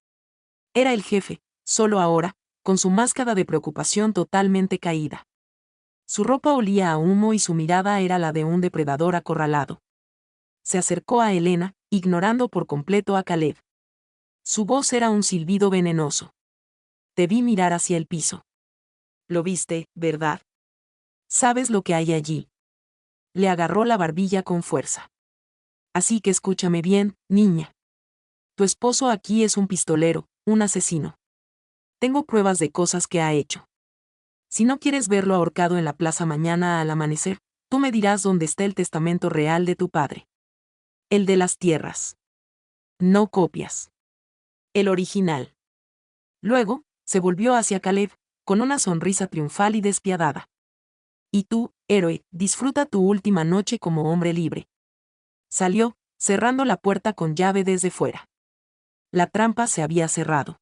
Era el jefe, solo ahora, con su máscara de preocupación totalmente caída. Su ropa olía a humo y su mirada era la de un depredador acorralado. Se acercó a Elena, ignorando por completo a Caleb. Su voz era un silbido venenoso. Te vi mirar hacia el piso. Lo viste, ¿verdad? ¿Sabes lo que hay allí? Le agarró la barbilla con fuerza. Así que escúchame bien, niña. Tu esposo aquí es un pistolero, un asesino. Tengo pruebas de cosas que ha hecho. Si no quieres verlo ahorcado en la plaza mañana al amanecer, tú me dirás dónde está el testamento real de tu padre. El de las tierras. No copias. El original. Luego, se volvió hacia Caleb, con una sonrisa triunfal y despiadada. Y tú, héroe, disfruta tu última noche como hombre libre. Salió, cerrando la puerta con llave desde fuera. La trampa se había cerrado.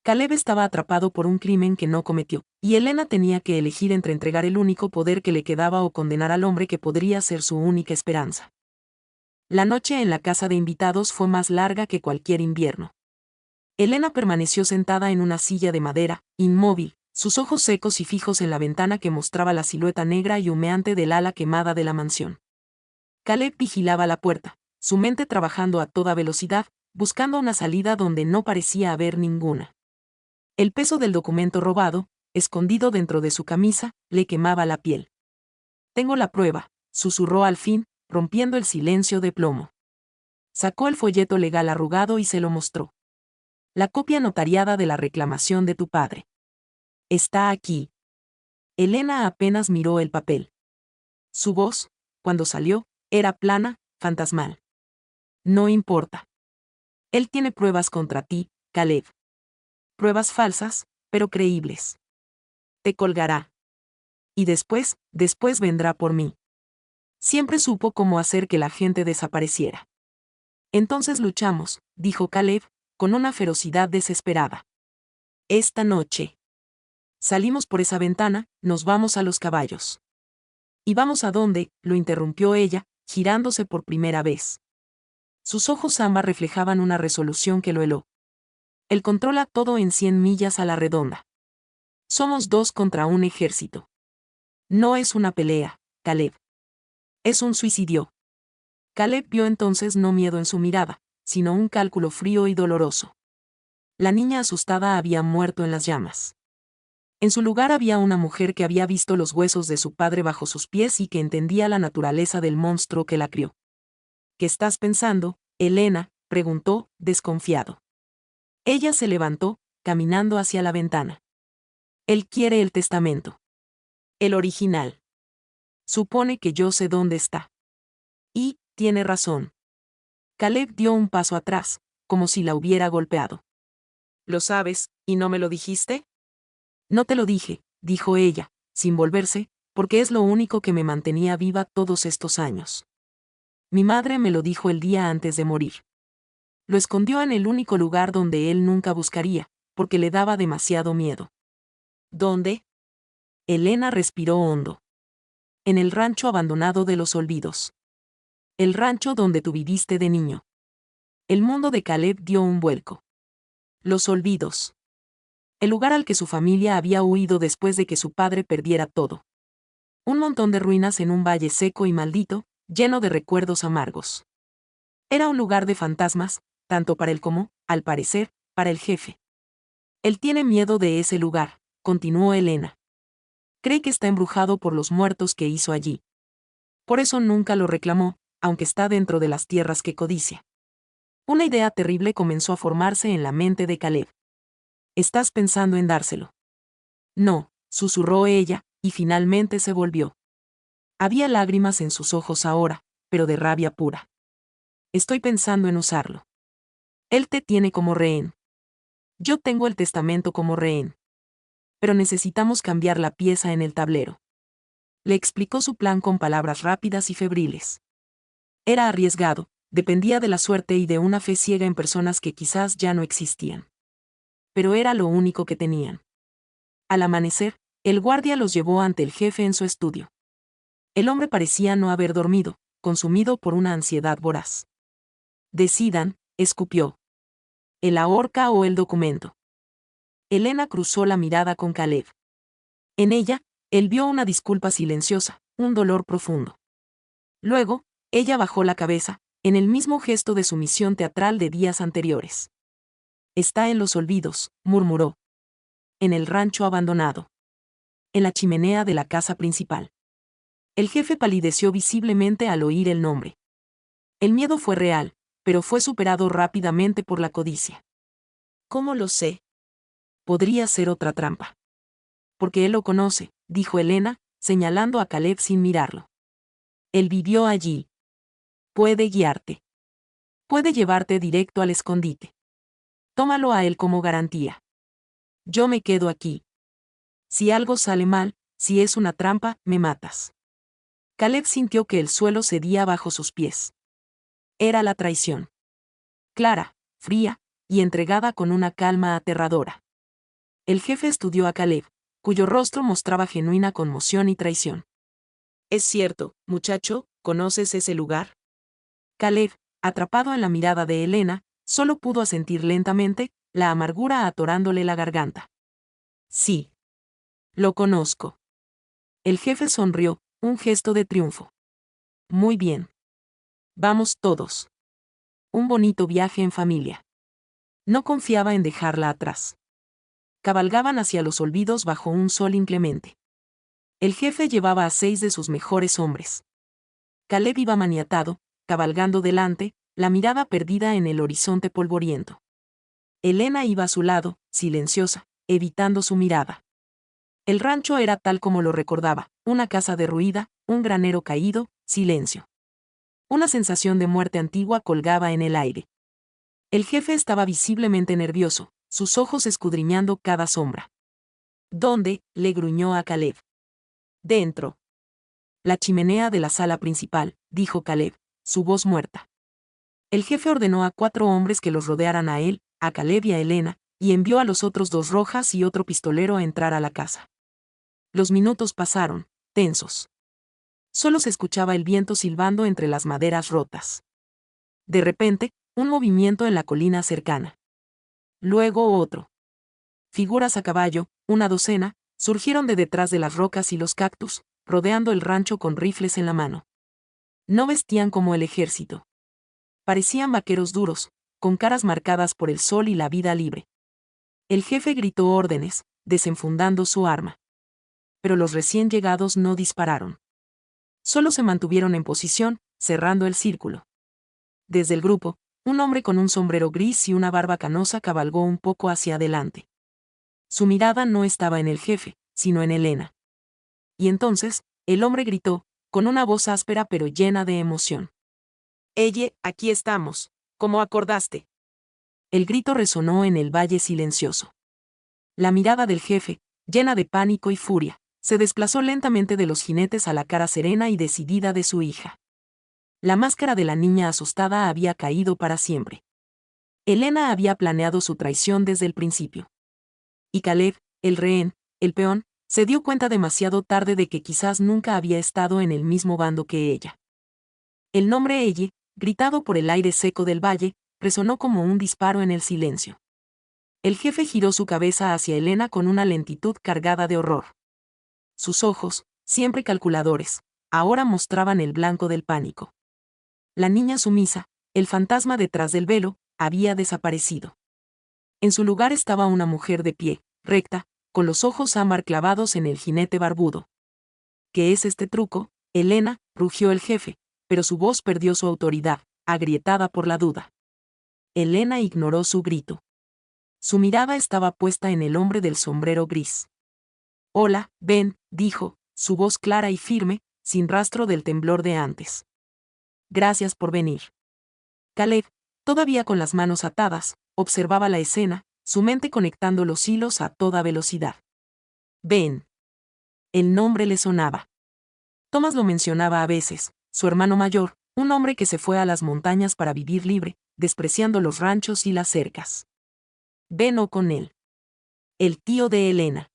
Caleb estaba atrapado por un crimen que no cometió, y Elena tenía que elegir entre entregar el único poder que le quedaba o condenar al hombre que podría ser su única esperanza. La noche en la casa de invitados fue más larga que cualquier invierno. Elena permaneció sentada en una silla de madera, inmóvil, sus ojos secos y fijos en la ventana que mostraba la silueta negra y humeante del ala quemada de la mansión. Caleb vigilaba la puerta, su mente trabajando a toda velocidad, buscando una salida donde no parecía haber ninguna. El peso del documento robado, escondido dentro de su camisa, le quemaba la piel. Tengo la prueba, susurró al fin, rompiendo el silencio de plomo. Sacó el folleto legal arrugado y se lo mostró. La copia notariada de la reclamación de tu padre. Está aquí. Elena apenas miró el papel. Su voz, cuando salió, era plana, fantasmal. No importa. Él tiene pruebas contra ti, Caleb. Pruebas falsas, pero creíbles. Te colgará. Y después vendrá por mí. Siempre supo cómo hacer que la gente desapareciera. Entonces luchamos, dijo Caleb, con una ferocidad desesperada. Esta noche. Salimos por esa ventana, nos vamos a los caballos. ¿Y vamos a dónde?, lo interrumpió ella, girándose por primera vez. Sus ojos ámbar reflejaban una resolución que lo heló. Él controla todo en 100 millas a la redonda. Somos 2 contra un ejército. No es una pelea, Caleb. Es un suicidio. Caleb vio entonces no miedo en su mirada, sino un cálculo frío y doloroso. La niña asustada había muerto en las llamas. En su lugar había una mujer que había visto los huesos de su padre bajo sus pies y que entendía la naturaleza del monstruo que la crió. ¿Qué estás pensando, Elena?, preguntó, desconfiado. Ella se levantó, caminando hacia la ventana. Él quiere el testamento. El original. Supone que yo sé dónde está. Y, tiene razón. Caleb dio un paso atrás, como si la hubiera golpeado. ¿Lo sabes, y no me lo dijiste? No te lo dije, dijo ella, sin volverse, porque es lo único que me mantenía viva todos estos años. Mi madre me lo dijo el día antes de morir. Lo escondió en el único lugar donde él nunca buscaría, porque le daba demasiado miedo. ¿Dónde? Elena respiró hondo. En el rancho abandonado de los olvidos. El rancho donde tú viviste de niño. El mundo de Caleb dio un vuelco. Los olvidos. El lugar al que su familia había huido después de que su padre perdiera todo. Un montón de ruinas en un valle seco y maldito, lleno de recuerdos amargos. Era un lugar de fantasmas, tanto para él como, al parecer, para el jefe. Él tiene miedo de ese lugar, continuó Elena. Cree que está embrujado por los muertos que hizo allí. Por eso nunca lo reclamó, aunque está dentro de las tierras que codicia. Una idea terrible comenzó a formarse en la mente de Caleb. ¿Estás pensando en dárselo? No, susurró ella, y finalmente se volvió. Había lágrimas en sus ojos ahora, pero de rabia pura. Estoy pensando en usarlo. Él te tiene como rehén. Yo tengo el testamento como rehén. Pero necesitamos cambiar la pieza en el tablero. Le explicó su plan con palabras rápidas y febriles. Era arriesgado, dependía de la suerte y de una fe ciega en personas que quizás ya no existían. Pero era lo único que tenían. Al amanecer, el guardia los llevó ante el jefe en su estudio. El hombre parecía no haber dormido, consumido por una ansiedad voraz. Decidan, escupió. ¿La horca o el documento? Elena cruzó la mirada con Caleb. En ella, él vio una disculpa silenciosa, un dolor profundo. Luego, ella bajó la cabeza, en el mismo gesto de sumisión teatral de días anteriores. Está en los olvidos, murmuró. En el rancho abandonado. En la chimenea de la casa principal. El jefe palideció visiblemente al oír el nombre. El miedo fue real, pero fue superado rápidamente por la codicia. ¿Cómo lo sé? Podría ser otra trampa. Porque él lo conoce, dijo Elena, señalando a Caleb sin mirarlo. Él vivió allí. Puede guiarte. Puede llevarte directo al escondite. Tómalo a él como garantía. Yo me quedo aquí. Si algo sale mal, si es una trampa, me matas. Caleb sintió que el suelo cedía bajo sus pies. Era la traición. Clara, fría, y entregada con una calma aterradora. El jefe estudió a Caleb, cuyo rostro mostraba genuina conmoción y traición. Es cierto, muchacho, ¿conoces ese lugar? Caleb, atrapado en la mirada de Elena, solo pudo asentir lentamente, la amargura atorándole la garganta. Sí. Lo conozco. El jefe sonrió, un gesto de triunfo. Muy bien. Vamos todos. Un bonito viaje en familia. No confiaba en dejarla atrás. Cabalgaban hacia los olvidos bajo un sol inclemente. El jefe llevaba a 6 de sus mejores hombres. Caleb iba maniatado, cabalgando delante, la mirada perdida en el horizonte polvoriento. Elena iba a su lado, silenciosa, evitando su mirada. El rancho era tal como lo recordaba, una casa derruida, un granero caído, silencio. Una sensación de muerte antigua colgaba en el aire. El jefe estaba visiblemente nervioso, sus ojos escudriñando cada sombra. ¿Dónde? Le gruñó a Caleb. Dentro. La chimenea de la sala principal, dijo Caleb, su voz muerta. El jefe ordenó a 4 hombres que los rodearan a él, a Caleb y a Helena, y envió a los otros 2 rojas y otro pistolero a entrar a la casa. Los minutos pasaron, tensos. Solo se escuchaba el viento silbando entre las maderas rotas. De repente, un movimiento en la colina cercana. Luego otro. Figuras a caballo, una docena, surgieron de detrás de las rocas y los cactus, rodeando el rancho con rifles en la mano. No vestían como el ejército. Parecían vaqueros duros, con caras marcadas por el sol y la vida libre. El jefe gritó órdenes, desenfundando su arma. Pero los recién llegados no dispararon. Solo se mantuvieron en posición, cerrando el círculo. Desde el grupo, un hombre con un sombrero gris y una barba canosa cabalgó un poco hacia adelante. Su mirada no estaba en el jefe, sino en Helena. Y entonces, el hombre gritó, con una voz áspera pero llena de emoción. «Elle, aquí estamos, como acordaste». El grito resonó en el valle silencioso. La mirada del jefe, llena de pánico y furia, se desplazó lentamente de los jinetes a la cara serena y decidida de su hija. La máscara de la niña asustada había caído para siempre. Helena había planeado su traición desde el principio. Y Caleb, el rehén, el peón, se dio cuenta demasiado tarde de que quizás nunca había estado en el mismo bando que ella. El nombre Elle, gritado por el aire seco del valle, resonó como un disparo en el silencio. El jefe giró su cabeza hacia Helena con una lentitud cargada de horror. Sus ojos, siempre calculadores, ahora mostraban el blanco del pánico. La niña sumisa, el fantasma detrás del velo, había desaparecido. En su lugar estaba una mujer de pie, recta, con los ojos ámbar clavados en el jinete barbudo. ¿Qué es este truco, Helena?, rugió el jefe, pero su voz perdió su autoridad, agrietada por la duda. Helena ignoró su grito. Su mirada estaba puesta en el hombre del sombrero gris. «Hola, Ben», dijo, su voz clara y firme, sin rastro del temblor de antes. «Gracias por venir». Caleb, todavía con las manos atadas, observaba la escena, su mente conectando los hilos a toda velocidad. Ben. El nombre le sonaba. Thomas lo mencionaba a veces, su hermano mayor, un hombre que se fue a las montañas para vivir libre, despreciando los ranchos y las cercas. Ben O'Connell. El tío de Helena.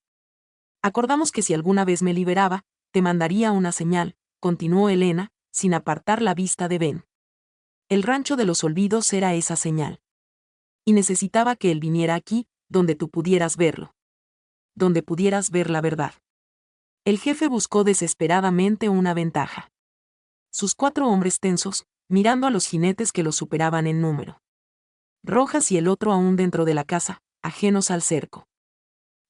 Acordamos que si alguna vez me liberaba, te mandaría una señal, continuó Helena, sin apartar la vista de Ben. El rancho de los olvidos era esa señal. Y necesitaba que él viniera aquí, donde tú pudieras verlo. Donde pudieras ver la verdad. El jefe buscó desesperadamente una ventaja. Sus 4 hombres tensos, mirando a los jinetes que los superaban en número. Rojas y el otro aún dentro de la casa, ajenos al cerco.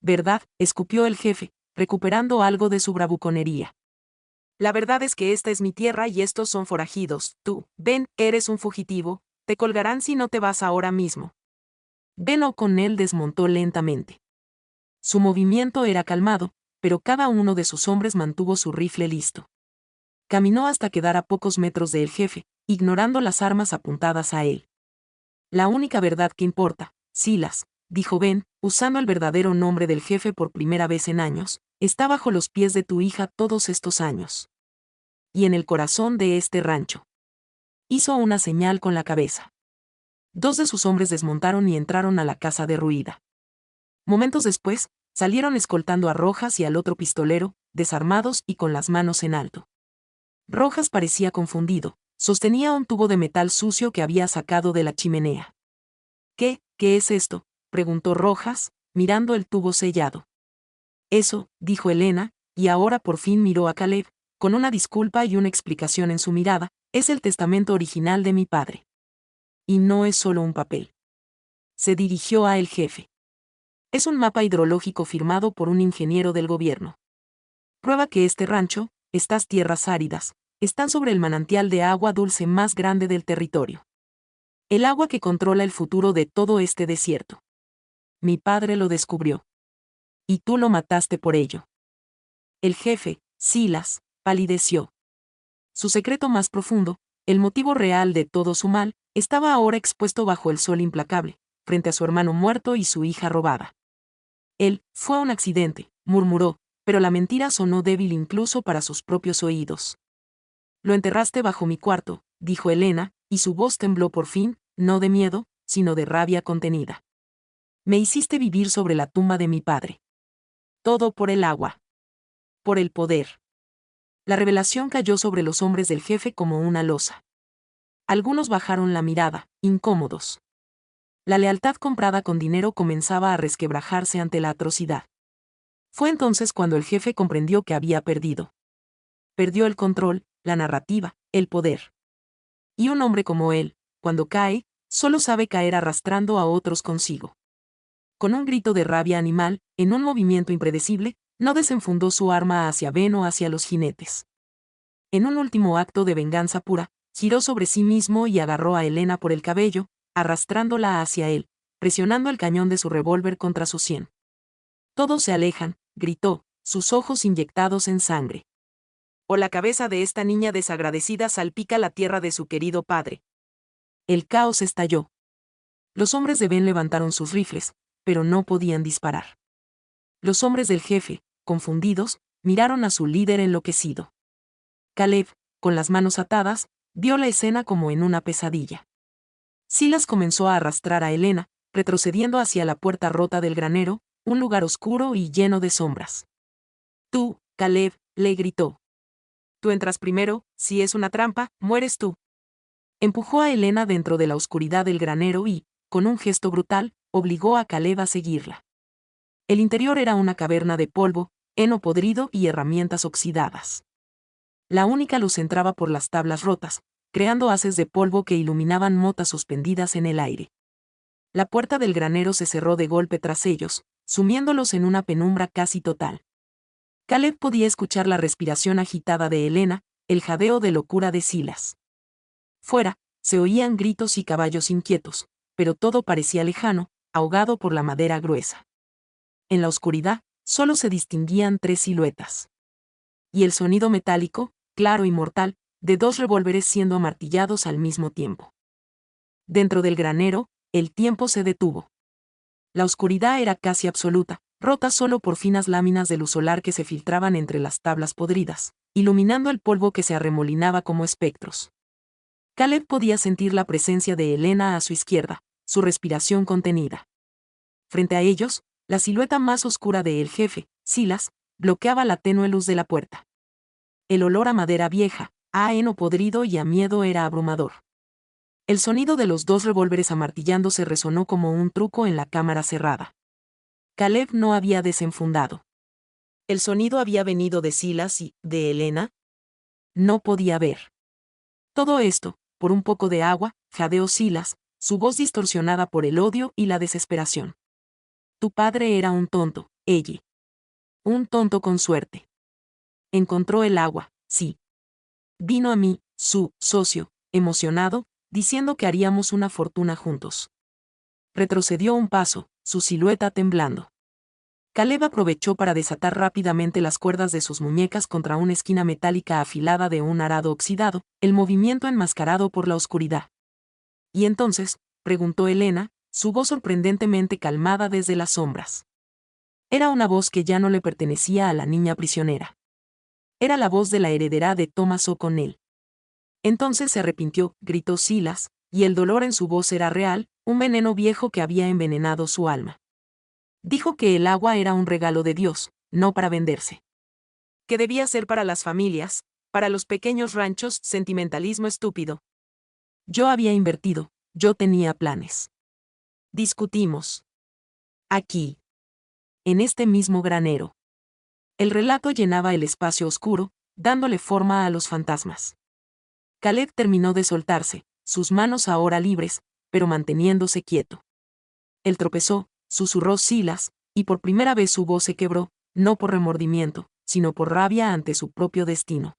«¿Verdad?», escupió el jefe, recuperando algo de su bravuconería. «La verdad es que esta es mi tierra y estos son forajidos. Tú, Ben, eres un fugitivo, te colgarán si no te vas ahora mismo». Ben O'Connell desmontó lentamente. Su movimiento era calmado, pero cada uno de sus hombres mantuvo su rifle listo. Caminó hasta quedar a pocos metros del jefe, ignorando las armas apuntadas a él. «La única verdad que importa, Silas», dijo Ben, usando el verdadero nombre del jefe por primera vez en años, «está bajo los pies de tu hija todos estos años. Y en el corazón de este rancho». Hizo una señal con la cabeza. 2 de sus hombres desmontaron y entraron a la casa derruida. Momentos después, salieron escoltando a Rojas y al otro pistolero, desarmados y con las manos en alto. Rojas parecía confundido, sostenía un tubo de metal sucio que había sacado de la chimenea. «¿Qué es esto?», preguntó Rojas, mirando el tubo sellado. «Eso», dijo Helena, y ahora por fin miró a Caleb, con una disculpa y una explicación en su mirada, «es el testamento original de mi padre. Y no es solo un papel». Se dirigió a el jefe. «Es un mapa hidrológico firmado por un ingeniero del gobierno. Prueba que este rancho, estas tierras áridas, están sobre el manantial de agua dulce más grande del territorio. El agua que controla el futuro de todo este desierto. Mi padre lo descubrió. Y tú lo mataste por ello». El jefe, Silas, palideció. Su secreto más profundo, el motivo real de todo su mal, estaba ahora expuesto bajo el sol implacable, frente a su hermano muerto y su hija robada. «Él, fue un accidente», murmuró, pero la mentira sonó débil incluso para sus propios oídos. Lo enterraste bajo mi cuarto, dijo Helena, y su voz tembló por fin, no de miedo, sino de rabia contenida. Me hiciste vivir sobre la tumba de mi padre. Todo por el agua. Por el poder. La revelación cayó sobre los hombres del jefe como una losa. Algunos bajaron la mirada, incómodos. La lealtad comprada con dinero comenzaba a resquebrajarse ante la atrocidad. Fue entonces cuando el jefe comprendió que había perdido. Perdió el control, la narrativa, el poder. Y un hombre como él, cuando cae, solo sabe caer arrastrando a otros consigo. Con un grito de rabia animal, en un movimiento impredecible, no desenfundó su arma hacia Ben o hacia los jinetes. En un último acto de venganza pura, giró sobre sí mismo y agarró a Helena por el cabello, arrastrándola hacia él, presionando el cañón de su revólver contra su sien. Todos se alejan, gritó, sus ojos inyectados en sangre. O la cabeza de esta niña desagradecida salpica la tierra de su querido padre. El caos estalló. Los hombres de Ben levantaron sus rifles, pero no podían disparar. Los hombres del jefe, confundidos, miraron a su líder enloquecido. Caleb, con las manos atadas, vio la escena como en una pesadilla. Silas comenzó a arrastrar a Helena, retrocediendo hacia la puerta rota del granero, un lugar oscuro y lleno de sombras. Tú, Caleb, le gritó. Tú entras primero, si es una trampa, mueres tú. Empujó a Helena dentro de la oscuridad del granero y, con un gesto brutal, obligó a Caleb a seguirla. El interior era una caverna de polvo, heno podrido y herramientas oxidadas. La única luz entraba por las tablas rotas, creando haces de polvo que iluminaban motas suspendidas en el aire. La puerta del granero se cerró de golpe tras ellos, sumiéndolos en una penumbra casi total. Caleb podía escuchar la respiración agitada de Helena, el jadeo de locura de Silas. Fuera, se oían gritos y caballos inquietos, pero todo parecía lejano, ahogado por la madera gruesa. En la oscuridad, solo se distinguían 3 siluetas. Y el sonido metálico, claro y mortal, de 2 revólveres siendo amartillados al mismo tiempo. Dentro del granero, el tiempo se detuvo. La oscuridad era casi absoluta, rota solo por finas láminas de luz solar que se filtraban entre las tablas podridas, iluminando el polvo que se arremolinaba como espectros. Caleb podía sentir la presencia de Helena a su izquierda, su respiración contenida. Frente a ellos, la silueta más oscura de el jefe, Silas, bloqueaba la tenue luz de la puerta. El olor a madera vieja, a heno podrido y a miedo era abrumador. El sonido de los 2 revólveres amartillándose resonó como un truco en la cámara cerrada. Caleb no había desenfundado. ¿El sonido había venido de Silas y de Helena? No podía ver. Todo esto, por un poco de agua, jadeó Silas, su voz distorsionada por el odio y la desesperación. Tu padre era un tonto, ella. Un tonto con suerte. Encontró el agua, sí. Vino a mí, su socio, emocionado, diciendo que haríamos una fortuna juntos. Retrocedió un paso, su silueta temblando. Caleb aprovechó para desatar rápidamente las cuerdas de sus muñecas contra una esquina metálica afilada de un arado oxidado, el movimiento enmascarado por la oscuridad. ¿Y entonces?, preguntó Helena, su voz sorprendentemente calmada desde las sombras. Era una voz que ya no le pertenecía a la niña prisionera. Era la voz de la heredera de Thomas O'Connell. Entonces se arrepintió, gritó Silas, y el dolor en su voz era real, un veneno viejo que había envenenado su alma. Dijo que el agua era un regalo de Dios, no para venderse. Que debía ser para las familias, para los pequeños ranchos, sentimentalismo estúpido. Yo había invertido, yo tenía planes. Discutimos. Aquí. En este mismo granero. El relato llenaba el espacio oscuro, dándole forma a los fantasmas. Caleb terminó de soltarse, sus manos ahora libres, pero manteniéndose quieto. Él tropezó, susurró Silas, y por primera vez su voz se quebró, no por remordimiento, sino por rabia ante su propio destino.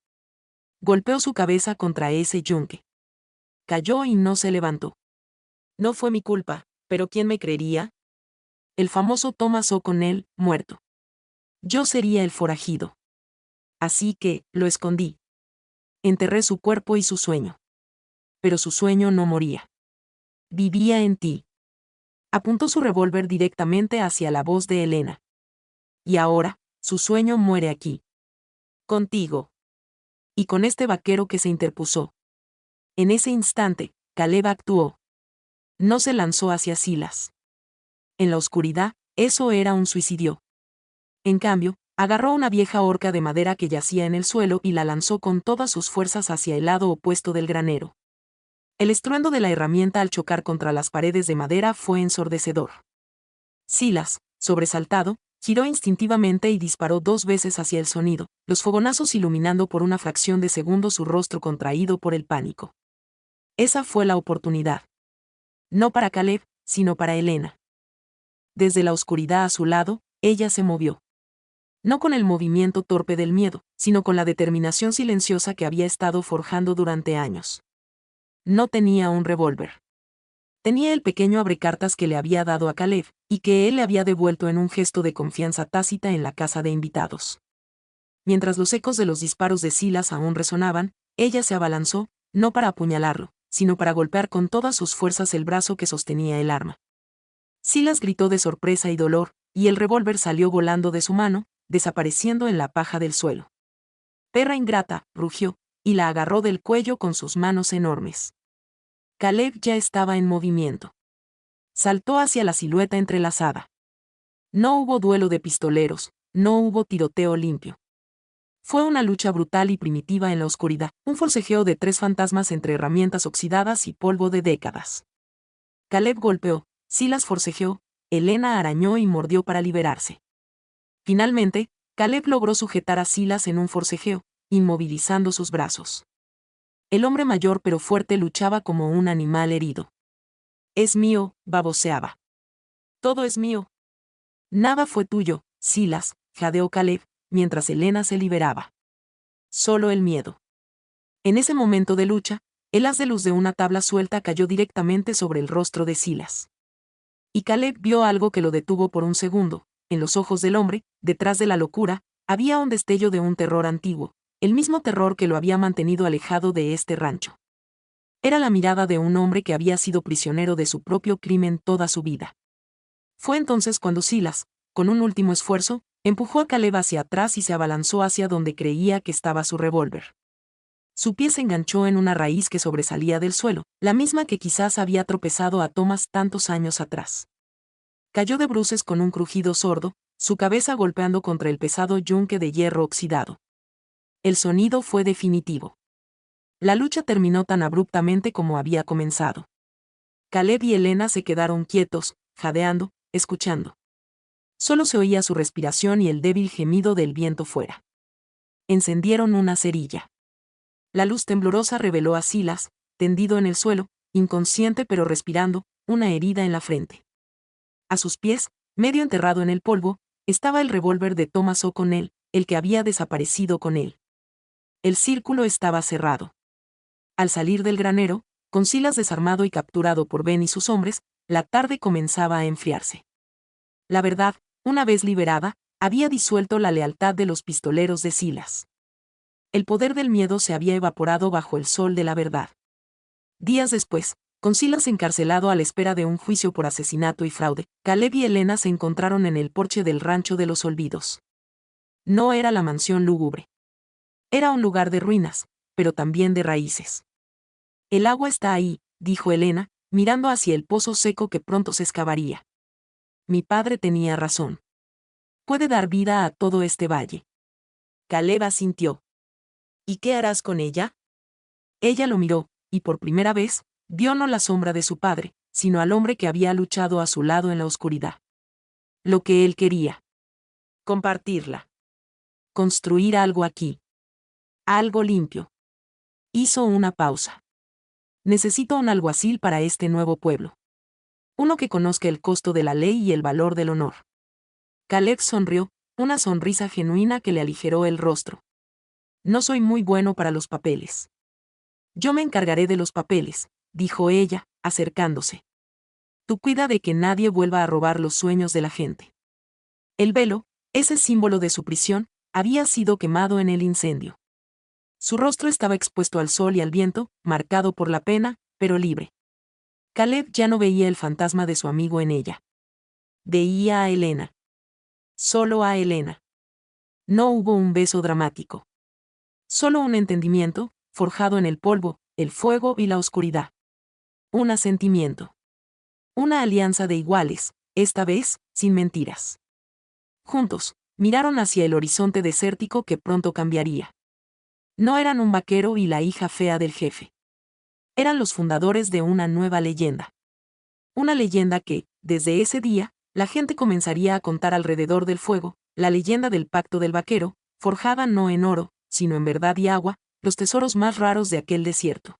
Golpeó su cabeza contra ese yunque. Cayó y no se levantó. No fue mi culpa, pero ¿quién me creería? El famoso Thomas O'Connell, muerto. Yo sería el forajido. Así que, lo escondí. Enterré su cuerpo y su sueño. Pero su sueño no moría. Vivía en ti. Apuntó su revólver directamente hacia la voz de Helena. Y ahora, Su sueño muere aquí. Contigo. Y con este vaquero que se interpuso. En ese instante, Caleb actuó. No se lanzó hacia Silas. En la oscuridad, eso era un suicidio. En cambio, agarró una vieja horca de madera que yacía en el suelo y la lanzó con todas sus fuerzas hacia el lado opuesto del granero. El estruendo de la herramienta al chocar contra las paredes de madera fue ensordecedor. Silas, sobresaltado, giró instintivamente y disparó 2 veces hacia el sonido, los fogonazos iluminando por una fracción de segundo su rostro contraído por el pánico. Esa fue la oportunidad. No para Caleb, sino para Helena. Desde la oscuridad a su lado, ella se movió. No con el movimiento torpe del miedo, sino con la determinación silenciosa que había estado forjando durante años. No tenía un revólver. Tenía el pequeño abrecartas que le había dado a Caleb, y que él le había devuelto en un gesto de confianza tácita en la casa de invitados. Mientras los ecos de los disparos de Silas aún resonaban, ella se abalanzó, no para apuñalarlo, sino para golpear con todas sus fuerzas el brazo que sostenía el arma. Silas gritó de sorpresa y dolor, y el revólver salió volando de su mano, desapareciendo en la paja del suelo. «Perra ingrata», rugió, y la agarró del cuello con sus manos enormes. Caleb ya estaba en movimiento. Saltó hacia la silueta entrelazada. No hubo duelo de pistoleros, no hubo tiroteo limpio. Fue una lucha brutal y primitiva en la oscuridad, un forcejeo de 3 fantasmas entre herramientas oxidadas y polvo de décadas. Caleb golpeó, Silas forcejeó, Helena arañó y mordió para liberarse. Finalmente, Caleb logró sujetar a Silas en un forcejeo, inmovilizando sus brazos. El hombre mayor pero fuerte luchaba como un animal herido. «Es mío», baboseaba. «Todo es mío». «Nada fue tuyo, Silas», jadeó Caleb, mientras Helena se liberaba. «Solo el miedo». En ese momento de lucha, el haz de luz de una tabla suelta cayó directamente sobre el rostro de Silas. Y Caleb vio algo que lo detuvo por un segundo. En los ojos del hombre, detrás de la locura, había un destello de un terror antiguo, el mismo terror que lo había mantenido alejado de este rancho. Era la mirada de un hombre que había sido prisionero de su propio crimen toda su vida. Fue entonces cuando Silas, con un último esfuerzo, empujó a Caleb hacia atrás y se abalanzó hacia donde creía que estaba su revólver. Su pie se enganchó en una raíz que sobresalía del suelo, la misma que quizás había tropezado a Thomas tantos años atrás. Cayó de bruces con un crujido sordo, su cabeza golpeando contra el pesado yunque de hierro oxidado. El sonido fue definitivo. La lucha terminó tan abruptamente como había comenzado. Caleb y Helena se quedaron quietos, jadeando, escuchando. Solo se oía su respiración y el débil gemido del viento fuera. Encendieron una cerilla. La luz temblorosa reveló a Silas, tendido en el suelo, inconsciente pero respirando, una herida en la frente. A sus pies, medio enterrado en el polvo, estaba el revólver de Thomas O'Connell, el que había desaparecido con él. El círculo estaba cerrado. Al salir del granero, con Silas desarmado y capturado por Ben y sus hombres, la tarde comenzaba a enfriarse. La verdad, una vez liberada, había disuelto la lealtad de los pistoleros de Silas. El poder del miedo se había evaporado bajo el sol de la verdad. Días después, con Silas encarcelado a la espera de un juicio por asesinato y fraude, Caleb y Helena se encontraron en el porche del rancho de los olvidos. No era la mansión lúgubre. Era un lugar de ruinas, pero también de raíces. «El agua está ahí», dijo Helena, mirando hacia el pozo seco que pronto se excavaría. «Mi padre tenía razón. Puede dar vida a todo este valle». Caleb asintió. «¿Y qué harás con ella?» Ella lo miró, y por primera vez, vio no la sombra de su padre, sino al hombre que había luchado a su lado en la oscuridad. Lo que él quería. Compartirla. Construir algo aquí. Algo limpio. Hizo una pausa. «Necesito un alguacil para este nuevo pueblo. Uno que conozca el costo de la ley y el valor del honor». Caleb sonrió, una sonrisa genuina que le aligeró el rostro. «No soy muy bueno para los papeles». «Yo me encargaré de los papeles», dijo ella, acercándose. «Tú cuida de que nadie vuelva a robar los sueños de la gente». El velo, ese símbolo de su prisión, había sido quemado en el incendio. Su rostro estaba expuesto al sol y al viento, marcado por la pena, pero libre. Caleb ya no veía el fantasma de su amigo en ella. Veía a Helena. Solo a Helena. No hubo un beso dramático. Solo un entendimiento, forjado en el polvo, el fuego y la oscuridad. Un asentimiento. Una alianza de iguales, esta vez, sin mentiras. Juntos, miraron hacia el horizonte desértico que pronto cambiaría. No eran un vaquero y la hija fea del jefe. Eran los fundadores de una nueva leyenda. Una leyenda que, desde ese día, la gente comenzaría a contar alrededor del fuego, la leyenda del pacto del vaquero, forjada no en oro, sino en verdad y agua, los tesoros más raros de aquel desierto.